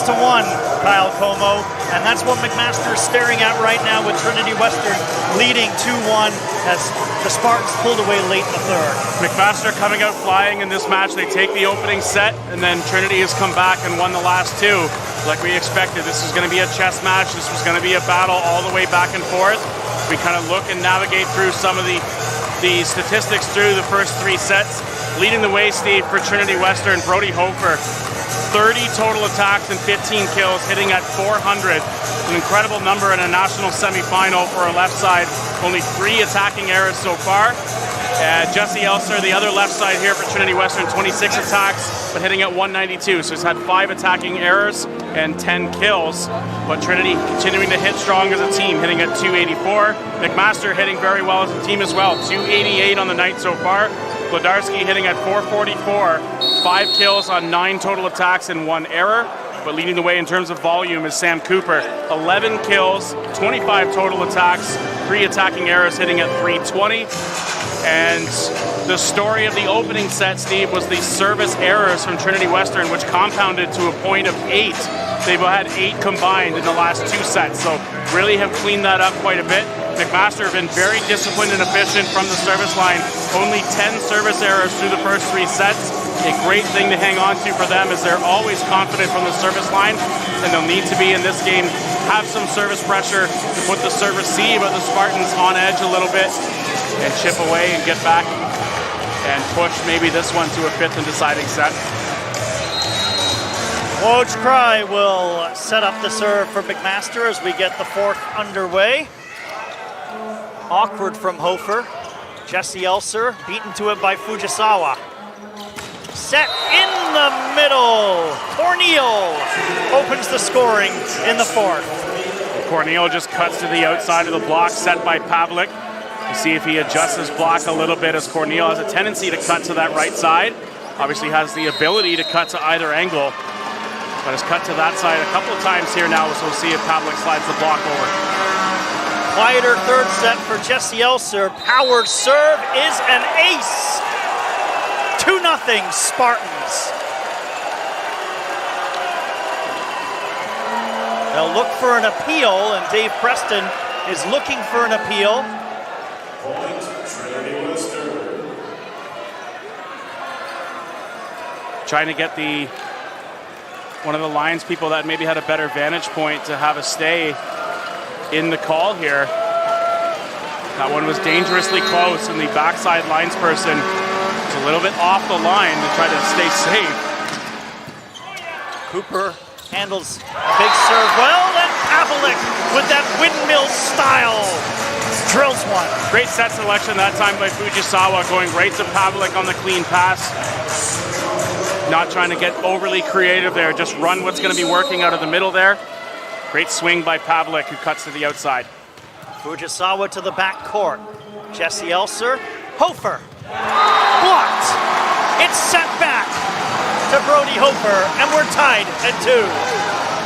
Kyle Como, and that's what McMaster is staring at right now with Trinity Western leading 2-1 as the Spartans pulled away late in the third. McMaster coming out flying in this match. They take the opening set, and then Trinity has come back and won the last 2. Like we expected, this is going to be a chess match. This was going to be a battle all the way back and forth. We kind of look and navigate through some of the statistics through the first 3 sets. Leading the way, Steve, for Trinity Western, Brody Hofer, 30 total attacks and 15 kills, hitting at 400. An incredible number in a national semifinal for a left side. Only 3 attacking errors so far. Jesse Elser, the other left side here for Trinity Western, 26 attacks, but hitting at 192. So he's had 5 attacking errors and 10 kills. But Trinity continuing to hit strong as a team, hitting at 284. McMaster hitting very well as a team as well, 288 on the night so far. Bladarski hitting at 444, 5 kills on 9 total attacks and 1 error. But leading the way in terms of volume is Sam Cooper, 11 kills, 25 total attacks, 3 attacking errors, hitting at 320. And the story of the opening set, Steve, was the service errors from Trinity Western, which compounded to a point of 8. They've had 8 combined in the last 2 sets, so really have cleaned that up quite a bit. McMaster have been very disciplined and efficient from the service line. Only 10 service errors through the first 3 sets. A great thing to hang on to for them is they're always confident from the service line, and they'll need to be in this game, have some service pressure to put the service sieve of the Spartans on edge a little bit and chip away and get back and push maybe this one to a 5th and deciding set. Woj Cry will set up the serve for McMaster as we get the 4th underway. Awkward from Hofer. Jesse Elser beaten to it by Fujisawa. Set in the middle. Corneal opens the scoring in the 4th. Corneal just cuts to the outside of the block set by Pavlik. You see if he adjusts his block a little bit, as Corneal has a tendency to cut to that right side. Obviously has the ability to cut to either angle, but has cut to that side a couple of times here now, so we'll see if Pavlik slides the block over. Quieter 3rd set for Jesse Elser. Powered serve is an ace. 2-0 Spartans. They'll look for an appeal, and Dave Preston is looking for an appeal. Trying to get one of the Lions people that maybe had a better vantage point to have a stay in the call here. That one was dangerously close, and the backside linesperson was a little bit off the line to try to stay safe. Cooper handles a big serve well, and Pavlik with that windmill style drills one. Great set selection that time by Fujisawa, going right to Pavlik on the clean pass. Not trying to get overly creative there, just run what's going to be working out of the middle there. Great swing by Pavlik, who cuts to the outside. Fujisawa to the back court. Jesse Elser, Hofer, blocked. It's set back to Brody Hofer, and we're tied at 2.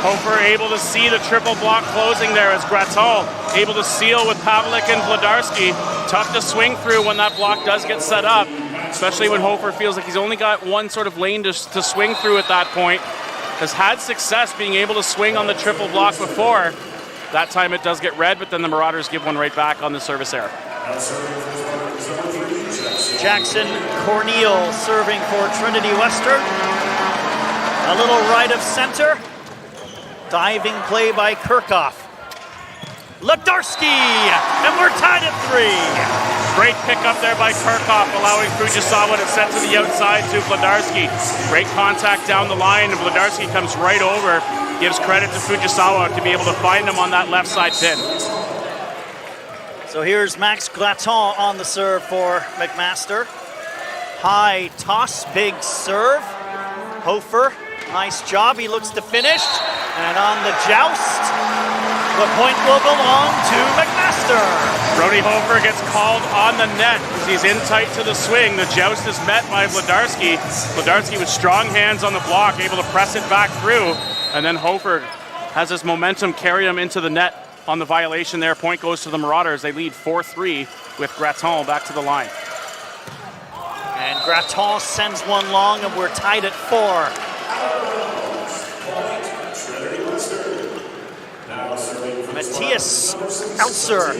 Hofer able to see the triple block closing there as Graton able to seal with Pavlik and Bladarski. Tough to swing through when that block does get set up, especially when Hofer feels like he's only got one sort of lane to swing through at that point. Has had success being able to swing on the triple block before. That time it does get red, but then the Marauders give one right back on the service error. Jackson Corneal serving for Trinity Western. A little right of center. Diving play by Kirchhoff. Bladarski, and we're tied at 3. Great pick up there by Kirchhoff, allowing Fujisawa to set to the outside to Bladarski. Great contact down the line, and Bladarski comes right over. Gives credit to Fujisawa to be able to find him on that left side pin. So here's Max Graton on the serve for McMaster. High toss, big serve. Hofer, nice job. He looks to finish. And on the joust, the point will belong to McMaster. Brody Hofer gets called on the net as he's in tight to the swing. The joust is met by Vladarski. Vladarski with strong hands on the block, able to press it back through. And then Hofer has his momentum carry him into the net on the violation there. Point goes to the Marauders. They lead 4-3 with Gratton back to the line. And Gratton sends one long, and we're tied at 4. Matthias Elser.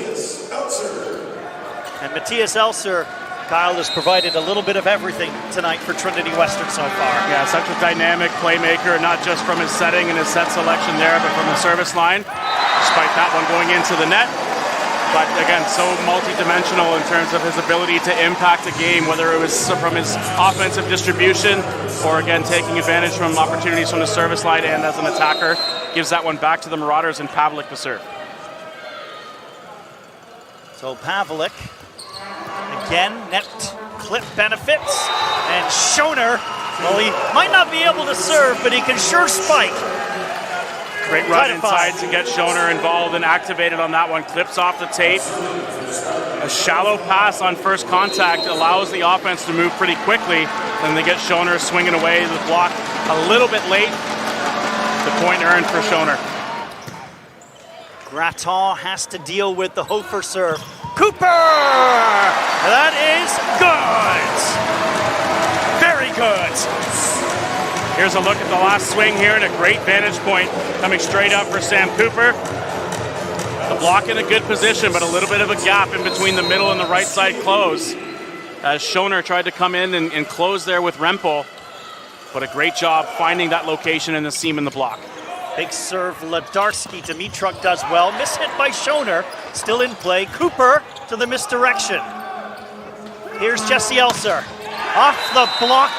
And Matthias Elser, Kyle, has provided a little bit of everything tonight for Trinity Western so far. Yeah, such a dynamic playmaker, not just from his setting and his set selection there, but from the service line. Despite that one going into the net. But again, so multi-dimensional in terms of his ability to impact a game, whether it was from his offensive distribution or again taking advantage from opportunities from the service line and as an attacker. Gives that one back to the Marauders and Pavlik to serve. So Pavlik, again, net clip benefits. And Schoner, well, he might not be able to serve, but he can sure spike. Great run inside to get Schoner involved and activated on that one. Clips off the tape. A shallow pass on first contact allows the offense to move pretty quickly. Then they get Schoner swinging away the block a little bit late. The point earned for Schoner. Gratton has to deal with the Hofer serve. Cooper! That is good! Very good! Here's a look at the last swing here and a great vantage point coming straight up for Sam Cooper. The block in a good position, but a little bit of a gap in between the middle and the right side close. As Schoner tried to come in and close there with Rempel, but a great job finding that location in the seam in the block. Big serve, Vladarski. Dimitruk does well. Mishit by Schoner, still in play. Cooper to the misdirection. Here's Jesse Elser. Off the block,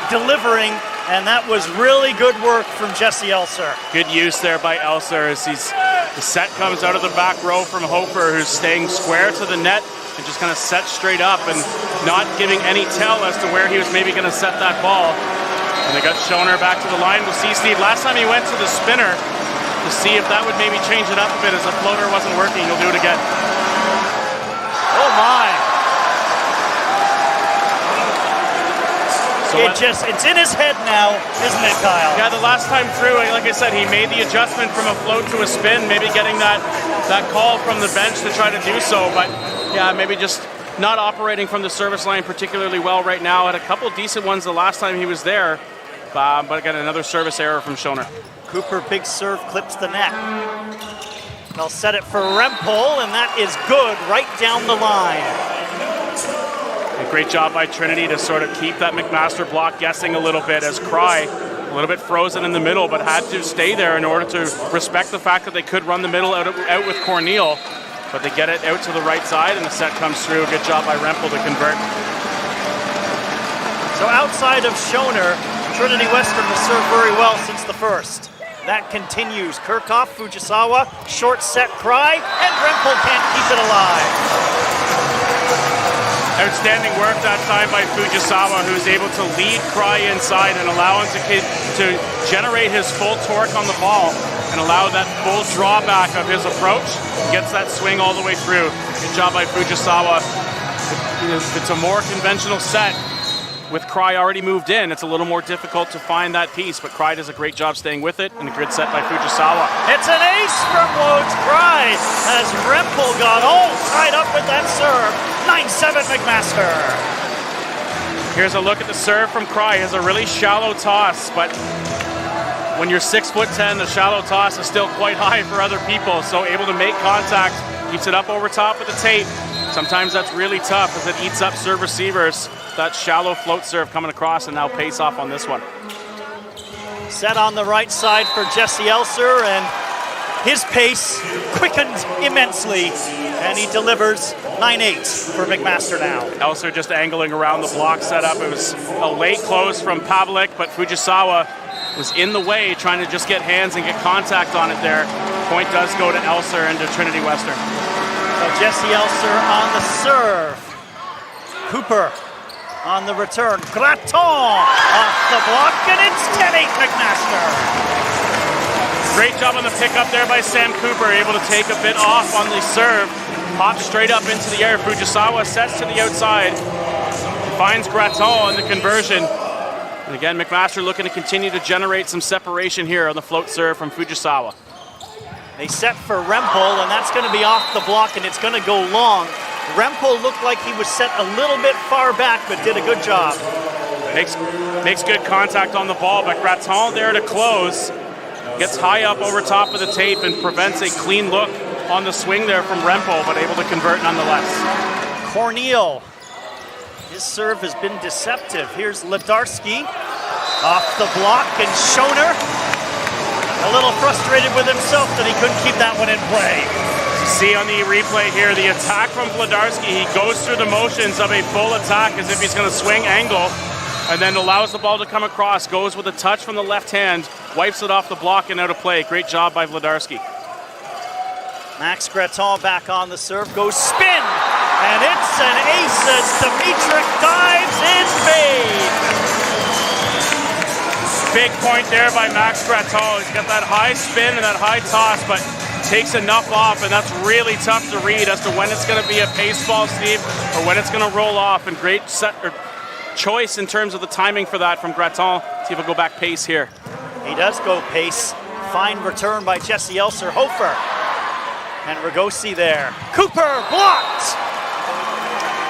delivering. And that was really good work from Jesse Elser. Good use there by Elser as the set comes out of the back row from Hofer, who's staying square to the net and just kind of set straight up and not giving any tell as to where he was maybe going to set that ball. And they got Schoner back to the line. We'll see, Steve, last time he went to the spinner to see if that would maybe change it up a bit as the floater wasn't working. He'll do it again. Oh my! It's in his head now, isn't it, Kyle? Yeah, the last time through, like I said, he made the adjustment from a float to a spin, maybe getting that call from the bench to try to do so. But yeah, maybe just not operating from the service line particularly well right now. Had a couple decent ones the last time he was there. But again, another service error from Schoner. Cooper, big serve, clips the net. They'll set it for Rempel, and that is good right down the line. A great job by Trinity to sort of keep that McMaster block guessing a little bit as Cry, a little bit frozen in the middle, but had to stay there in order to respect the fact that they could run the middle out with Corneal. But they get it out to the right side, and the set comes through. Good job by Rempel to convert. So outside of Schoner, Trinity Western has served very well since the first. That continues. Kirchhoff, Fujisawa, short set Cry, and Rempel can't keep it alive. Outstanding work that time by Fujisawa, who's able to lead Cry inside and allow him to generate his full torque on the ball and allow that full drawback of his approach. Gets that swing all the way through. Good job by Fujisawa. It's a more conventional set. With Cry already moved in, it's a little more difficult to find that piece, but Cry does a great job staying with it, and a good set by Fujisawa. It's an ace from Woj Cry as Rempel got all tied up with that serve. 9-7 McMaster. Here's a look at the serve from Cry. He has a really shallow toss, but when you're 6'10", the shallow toss is still quite high for other people, so able to make contact, keeps it up over top of the tape. Sometimes that's really tough as it eats up serve receivers. That shallow float serve coming across and now pace off on this one. Set on the right side for Jesse Elser, and his pace quickened immensely, and he delivers 9-8 for McMaster now. Elser just angling around the block setup. It was a late close from Pavlik, but Fujisawa was in the way trying to just get hands and get contact on it there. Point does go to Elser and to Trinity Western. So Jesse Elser on the serve. Cooper on the return. Graton off the block, and it's 10-8 McMaster. Great job on the pickup there by Sam Cooper, able to take a bit off on the serve. Pop straight up into the air. Fujisawa sets to the outside. Finds Graton on the conversion. And again, McMaster looking to continue to generate some separation here on the float serve from Fujisawa. They set for Rempel, and that's going to be off the block, and it's going to go long. Rempel looked like he was set a little bit far back, but did a good job. Makes good contact on the ball, but Graton there to close. Gets high up over top of the tape and prevents a clean look on the swing there from Rempel, but able to convert nonetheless. Corneal. His serve has been deceptive. Here's Ledarski off the block, and Schoner a little frustrated with himself that he couldn't keep that one in play. You see on the replay here, the attack from Vladarski, he goes through the motions of a full attack as if he's going to swing angle, and then allows the ball to come across, goes with a touch from the left hand, wipes it off the block and out of play. Great job by Vladarski. Max Graton back on the serve, goes spin, and it's an ace as Dimitric dives in fade. Big point there by Max Graton. He's got that high spin and that high toss, but takes enough off, and that's really tough to read as to when it's going to be a pace ball, Steve, or when it's going to roll off. And great choice in terms of the timing for that from Graton. See if he'll go back pace here. He does go pace. Fine return by Jesse Elser. Hofer and Ragosi there. Cooper blocked.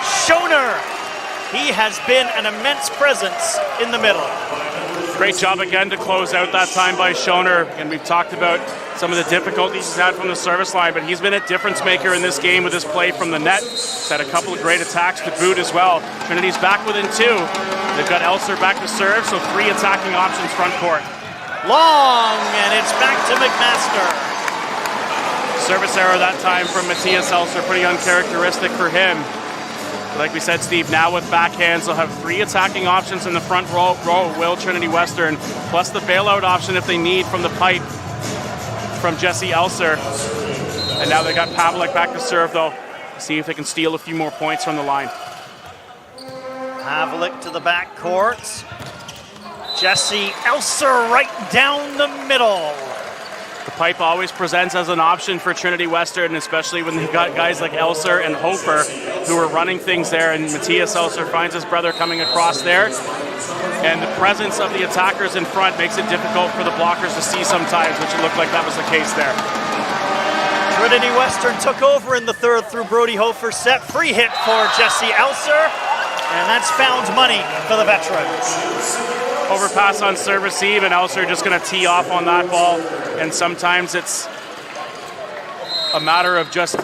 Schoner. He has been an immense presence in the middle. Great job again to close out that time by Schoner. And we've talked about some of the difficulties he's had from the service line, but he's been a difference maker in this game with his play from the net. He's had a couple of great attacks to boot as well. Trinity's back within 2. They've got Elser back to serve, so 3 attacking options front court. Long, and it's back to McMaster. Service error that time from Matthias Elser, pretty uncharacteristic for him. Like we said, Steve, now with backhands, they'll have 3 attacking options in the front row will Trinity Western, plus the bailout option if they need from the pipe from Jesse Elser. And now they got Pavlik back to serve, though. See if they can steal a few more points from the line. Pavlik to the back court. Jesse Elser right down the middle. The pipe always presents as an option for Trinity Western, especially when they've got guys like Elser and Hofer who are running things there, and Matthias Elser finds his brother coming across there. And the presence of the attackers in front makes it difficult for the blockers to see sometimes, which it looked like that was the case there. Trinity Western took over in the third through Brody Hofer. Set free hit for Jesse Elser, and that's found money for the veteran. Overpass on serve receive, and Elser just going to tee off on that ball. And sometimes it's a matter of just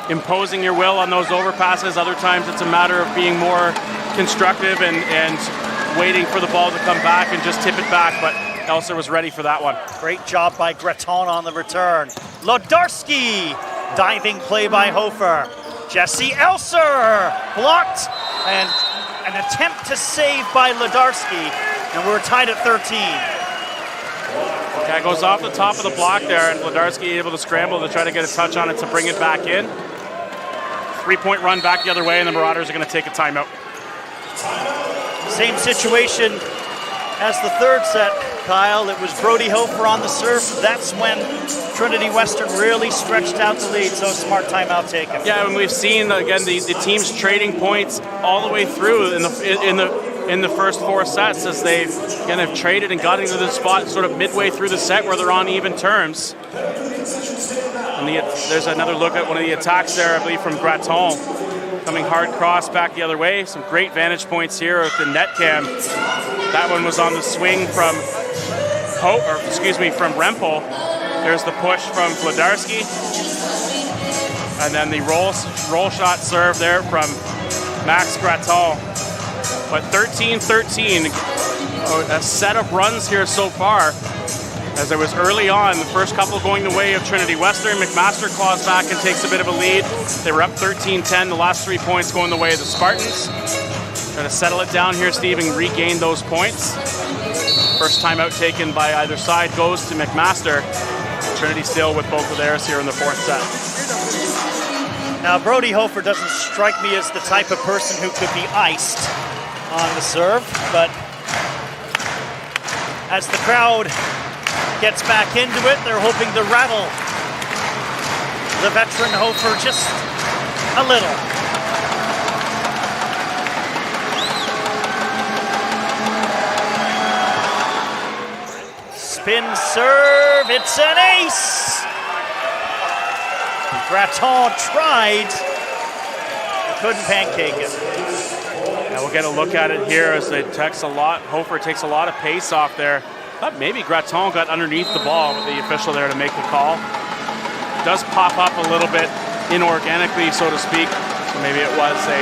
imposing your will on those overpasses. Other times it's a matter of being more constructive and waiting for the ball to come back and just tip it back. But Elser was ready for that one. Great job by Graton on the return. Lodarski, diving play by Hofer. Jesse Elser blocked, and an attempt to save by Lodarski, and we're tied at 13. Yeah, it goes off the top of the block there, and Lodarski able to scramble to try to get a touch on it to bring it back in. 3-point run back the other way, and the Marauders are going to take a timeout. Same situation as the third set, Kyle. It was Brody Hofer on the serve. That's when Trinity Western really stretched out the lead, so smart timeout taken. Yeah, and we've seen, again, the teams trading points all the way through in the first 4 sets as they again have traded and got into the spot sort of midway through the set where they're on even terms. And there's another look at one of the attacks there, I believe, from Graton. Coming hard cross back the other way. Some great vantage points here at the net cam. That one was on the swing from from Rempel. There's the push from Vladarski. And then the roll shot serve there from Max Graton. But 13-13, a set of runs here so far. As it was early on, the first couple going the way of Trinity Western. McMaster claws back and takes a bit of a lead. They were up 13-10, the last 3 points going the way of the Spartans. Trying to settle it down here, Steve, and regain those points. First timeout taken by either side goes to McMaster. Trinity still with both of theirs here in the 4th set. Now, Brody Hofer doesn't strike me as the type of person who could be iced on the serve, but as the crowd gets back into it, they're hoping to rattle the veteran Hofer just a little. Spin serve, it's an ace! Graton tried, couldn't pancake it. Yeah, we'll get a look at it here as it takes a lot. Hofer takes a lot of pace off there. Thought maybe Graton got underneath the ball with the official there to make the call. Does pop up a little bit inorganically, so to speak. So maybe it was a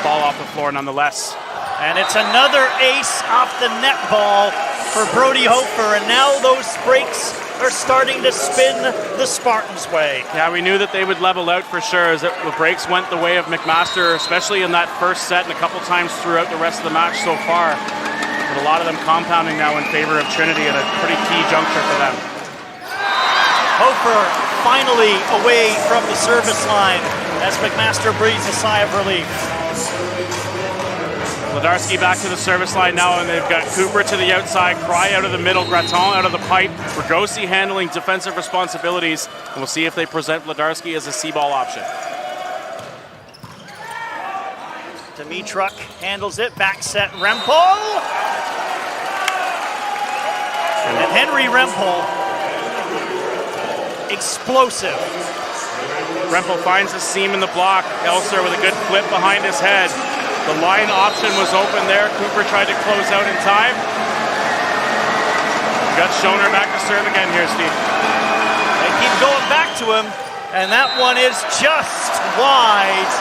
ball off the floor nonetheless. And it's another ace off the net ball for Brody Hofer, and now those breaks are starting to spin the Spartans' way. Yeah, we knew that they would level out for sure as the breaks went the way of McMaster, especially in that first set and a couple times throughout the rest of the match so far. But a lot of them compounding now in favor of Trinity at a pretty key juncture for them. Hofer finally away from the service line as McMaster breathes a sigh of relief. Wlodarski back to the service line now, and they've got Cooper to the outside, Cry out of the middle, Graton out of the pipe, Ragosi handling defensive responsibilities, and we'll see if they present Wlodarski as a C-ball option. Dimitruk handles it, back set Rempel. And Henry Rempel, explosive. Rempel finds a seam in the block, Elser with a good flip behind his head. The line option was open there. Cooper tried to close out in time. We got Schoner back to serve again here, Steve. They keep going back to him, and that one is just wide.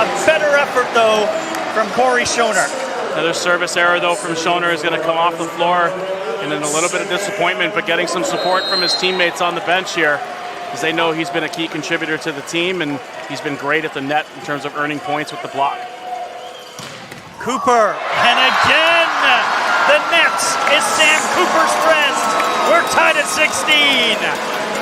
A better effort, though, from Corey Schoner. Another service error, though, from Schoner is going to come off the floor, and then a little bit of disappointment, but getting some support from his teammates on the bench here, because they know he's been a key contributor to the team, and he's been great at the net in terms of earning points with the block. Cooper, and again, the net is Sam Cooper's friend. We're tied at 16.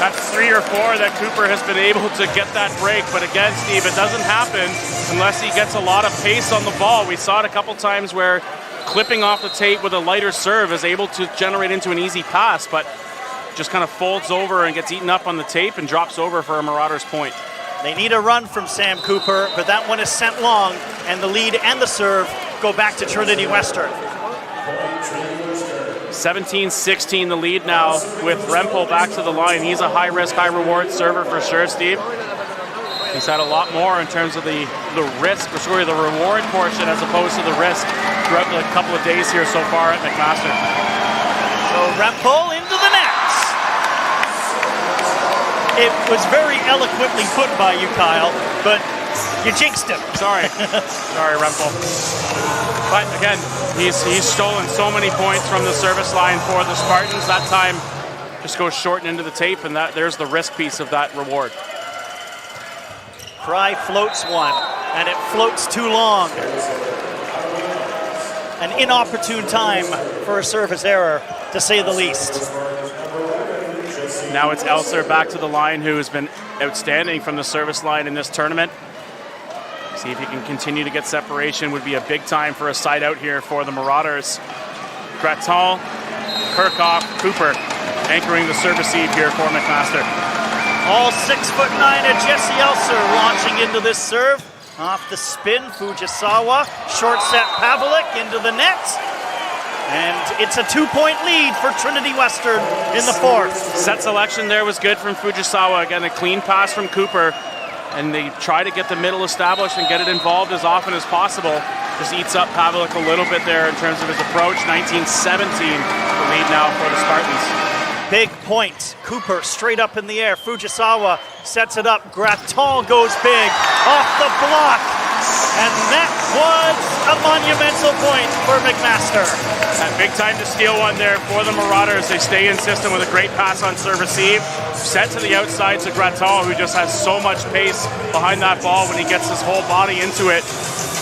That's 3 or 4 that Cooper has been able to get that break, but again, Steve, it doesn't happen unless he gets a lot of pace on the ball. We saw it a couple times where clipping off the tape with a lighter serve is able to generate into an easy pass, but just kind of folds over and gets eaten up on the tape and drops over for a Marauders point. They need a run from Sam Cooper, but that one is sent long, and the lead and the serve go back to Trinity Western. 17-16 the lead now with Rempel back to the line. He's a high-risk, high-reward server for sure, Steve. He's had a lot more in terms of the risk, or sorry, the reward portion as opposed to the risk throughout the couple of days here so far at McMaster. So Rempel into the net. It was very eloquently put by you, Kyle, but you jinxed him. Sorry. Sorry, Rempel. But again, he's stolen so many points from the service line for the Spartans. That time just goes short and into the tape, and there's the risk piece of that reward. Cry floats one, and it floats too long. An inopportune time for a service error, to say the least. Now it's Elser back to the line, who has been outstanding from the service line in this tournament. See if he can continue to get separation. Would be a big time for a side out here for the Marauders. Graton, Kirchhoff, Cooper anchoring the serve receive here for McMaster. All 6'9" of Jesse Elser launching into this serve. Off the spin, Fujisawa. Short set Pavlik into the net. And it's a 2-point lead for Trinity Western in the fourth. Set selection there was good from Fujisawa. Again, a clean pass from Cooper. And they try to get the middle established and get it involved as often as possible. Just eats up Pavlik a little bit there in terms of his approach. 19-17, the lead now for the Spartans. Big point. Cooper straight up in the air. Fujisawa sets it up. Graton goes big off the block. And that was a monumental point for McMaster. A big time to steal one there for the Marauders. They stay in system with a great pass on serve receive. Set to the outside to Graton, who just has so much pace behind that ball when he gets his whole body into it.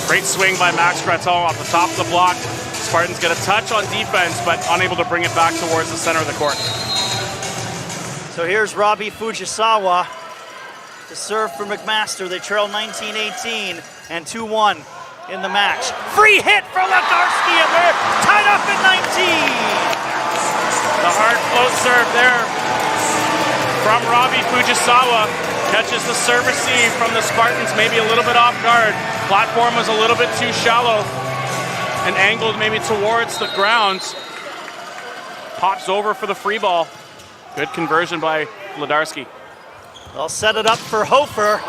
Great swing by Max Graton off the top of the block. Spartans get a touch on defense, but unable to bring it back towards the center of the court. So here's Robbie Fujisawa to to serve for McMaster. They trail 19-18 and 2-1 in the match. Free hit for Ledarski, and they're tied up at 19. The hard float serve there from Robbie Fujisawa. Catches the serve receive from the Spartans, maybe a little bit off guard. Platform was a little bit too shallow and angled maybe towards the ground. Pops over for the free ball. Good conversion by Ledarski. They'll set it up for Hofer,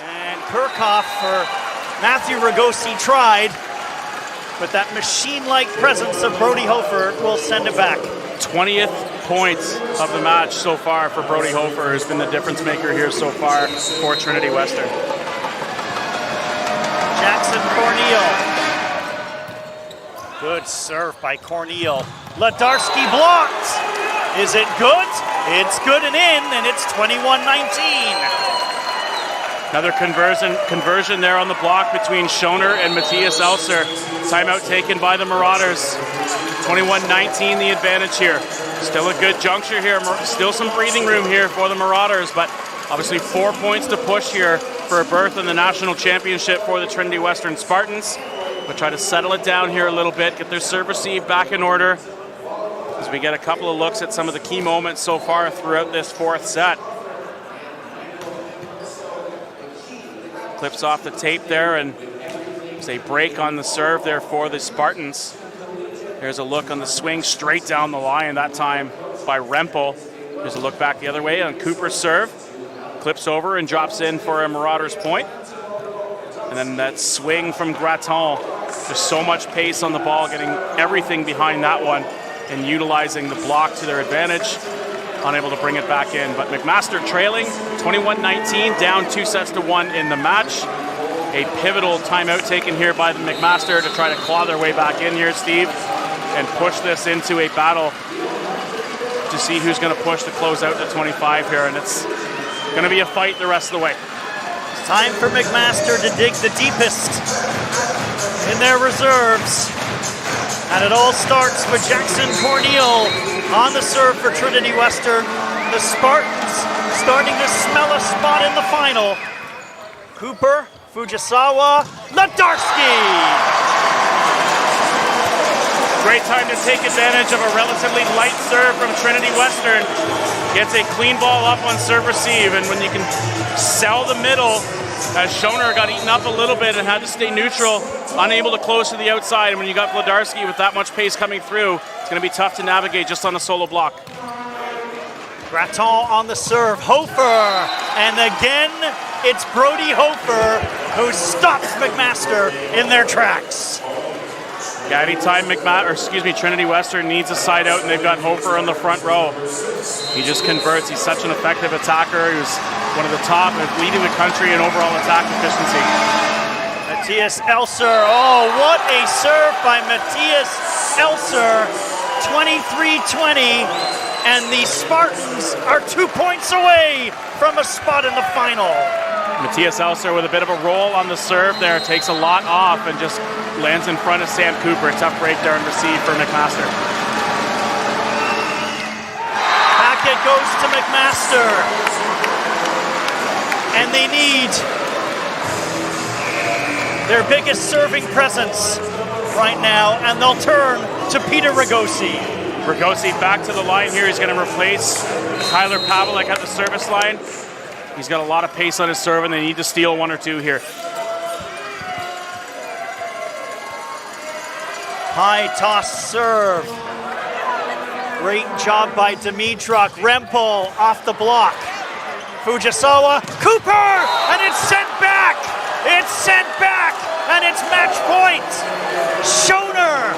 and Kirchhoff for Matthew Ragosi tried, but that machine-like presence of Brody Hofer will send it back. 20th points of the match so far for Brody Hofer, has been the difference maker here so far for Trinity Western. Jackson Corneal. Good serve by Corneal. Ledarski blocked. Is it good? It's good and in, and it's 21-19. Another conversion there on the block between Schoner and Matthias Elser. Timeout taken by the Marauders. 21-19 the advantage here. Still a good juncture here. Still some breathing room here for the Marauders, but obviously 4 points to push here for a berth in the national championship for the Trinity Western Spartans. We'll try to settle it down here a little bit, get their serve receive back in order as we get a couple of looks at some of the key moments so far throughout this fourth set. Clips off the tape there, and there's a break on the serve there for the Spartans. There's a look on the swing straight down the line, that time by Rempel. There's a look back the other way on Cooper's serve. Clips over and drops in for a Marauders point. And then that swing from Graton. Just so much pace on the ball, getting everything behind that one and utilizing the block to their advantage. Unable to bring it back in. But McMaster trailing 21-19, down 2-1 in the match. A pivotal timeout taken here by the McMaster to try to claw their way back in here, Steve, and push this into a battle to see who's going to push to close out the 25 here. And it's going to be a fight the rest of the way. It's time for McMaster to dig the deepest in their reserves. And it all starts with Jackson Corneal on the serve for Trinity Western. The Spartans starting to smell a spot in the final. Cooper, Fujisawa, Ledarski. Great time to take advantage of a relatively light serve from Trinity Western. Gets a clean ball up on serve receive, and when you can sell the middle, as Schoner got eaten up a little bit and had to stay neutral, unable to close to the outside, and when you got Ledarski with that much pace coming through, it's going to be tough to navigate just on a solo block. Graton on the serve, Hofer, and again it's Brody Hofer who stops McMaster in their tracks. Yeah, anytime Trinity Western needs a side out and they've got Hofer on the front row, he just converts. He's such an effective attacker. He's one of the top, leading the country in overall attack efficiency. Matthias Elser, oh, what a serve by Matthias Elser, 23-20, and the Spartans are 2 points away from a spot in the final. Matthias Elser with a bit of a roll on the serve there, takes a lot off and just lands in front of Sam Cooper. Tough break there and receive for McMaster. Packet goes to McMaster, and they need their biggest serving presence right now, and they'll turn to Peter Ragosi. Ragosi back to the line here. He's going to replace Tyler Pavlik at the service line. He's got a lot of pace on his serve, and they need to steal one or two here. High toss serve. Great job by Dimitruk. Rempel off the block. Fujisawa, Cooper, and it's sent back. It's sent back, and it's match point. Schoner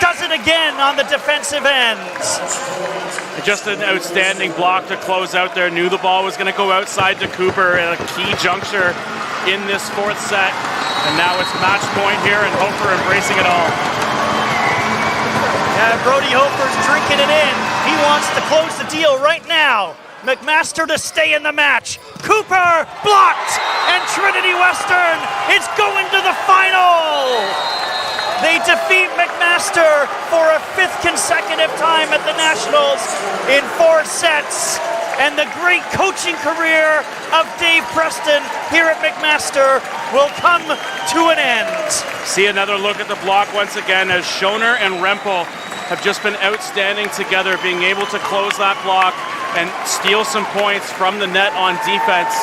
does it again on the defensive end. Just an outstanding block to close out there. Knew the ball was going to go outside to Cooper at a key juncture in this fourth set. And now it's match point here, and Hofer embracing it all. Yeah, Brody Hofer's drinking it in. He wants to close the deal right now. McMaster to stay in the match. Cooper blocked, and Trinity Western is going to the final. They defeat McMaster for a fifth consecutive time at the Nationals in 4 sets. and the great coaching career of Dave Preston here at McMaster will come to an end. See another look at the block once again as Schoner and Rempel have just been outstanding together, being able to close that block and steal some points from the net on defense.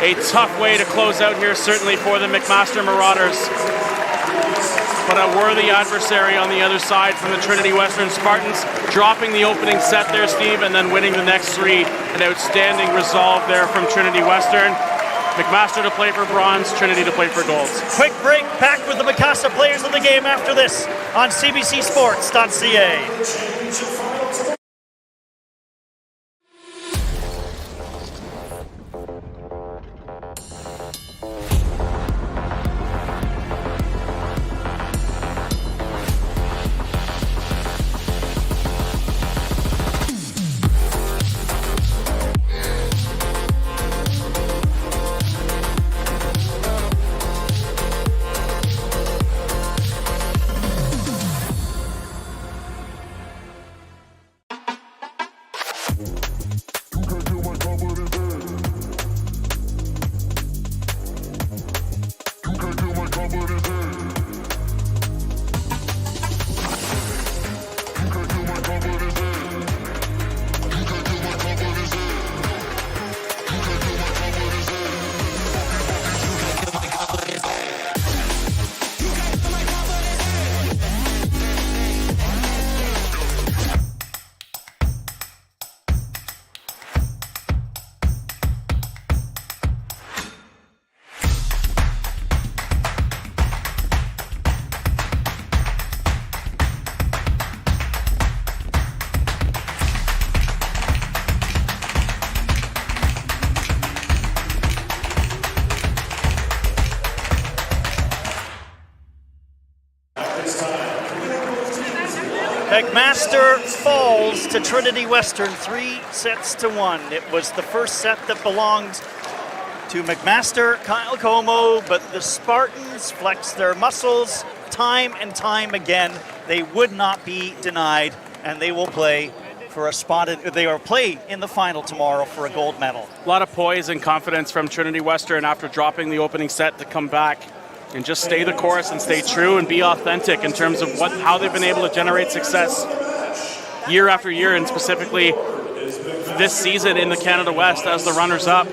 A tough way to close out here, certainly for the McMaster Marauders. But a worthy adversary on the other side from the Trinity Western Spartans, dropping the opening set there, Steve, and then winning the next three. An outstanding resolve there from Trinity Western. McMaster to play for bronze, Trinity to play for gold. Quick break, back with the McMaster players of the game after this on CBCSports.ca. McMaster falls to Trinity Western 3-1. It was the first set that belonged to McMaster, Kyle Como, but the Spartans flexed their muscles time and time again. They would not be denied, and they will play for a spot. They will play in the final tomorrow for a gold medal. A lot of poise and confidence from Trinity Western after dropping the opening set to come back and just stay the course and stay true and be authentic in terms of how they've been able to generate success year after year, and specifically this season in the Canada West as the runners-up.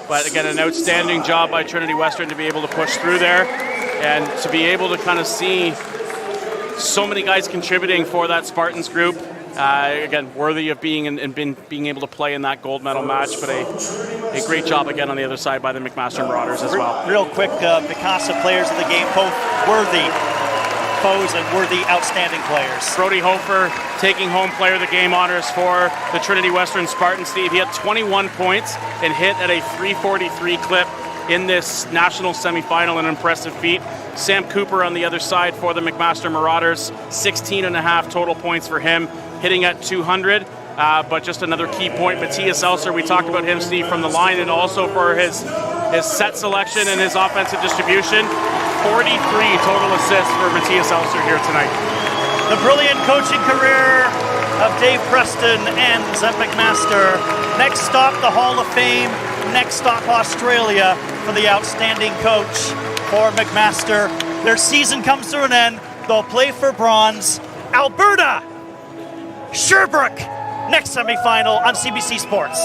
But again, an outstanding job by Trinity Western to be able to push through there and to be able to kind of see so many guys contributing for that Spartans group. Again, worthy of being able to play in that gold medal match, but a great job again on the other side by the McMaster Marauders as well. Real quick, Picasso players of the game, both worthy foes and worthy outstanding players. Brody Hofer taking home player of the game honors for the Trinity Western Spartans. Steve, he had 21 points and hit at a 343 clip in this national semifinal, an impressive feat. Sam Cooper on the other side for the McMaster Marauders, 16.5 total points for him, hitting at 200. But just another key point, Matthias Elser, we talked about him, Steve, from the line, and also for his set selection and his offensive distribution. 43 total assists for Matthias Elser here tonight. The brilliant coaching career of Dave Preston ends at McMaster. Next stop, the Hall of Fame. Next stop, Australia, for the outstanding coach for McMaster. Their season comes to an end. They'll play for bronze. Alberta, Sherbrooke, next semifinal on CBC Sports.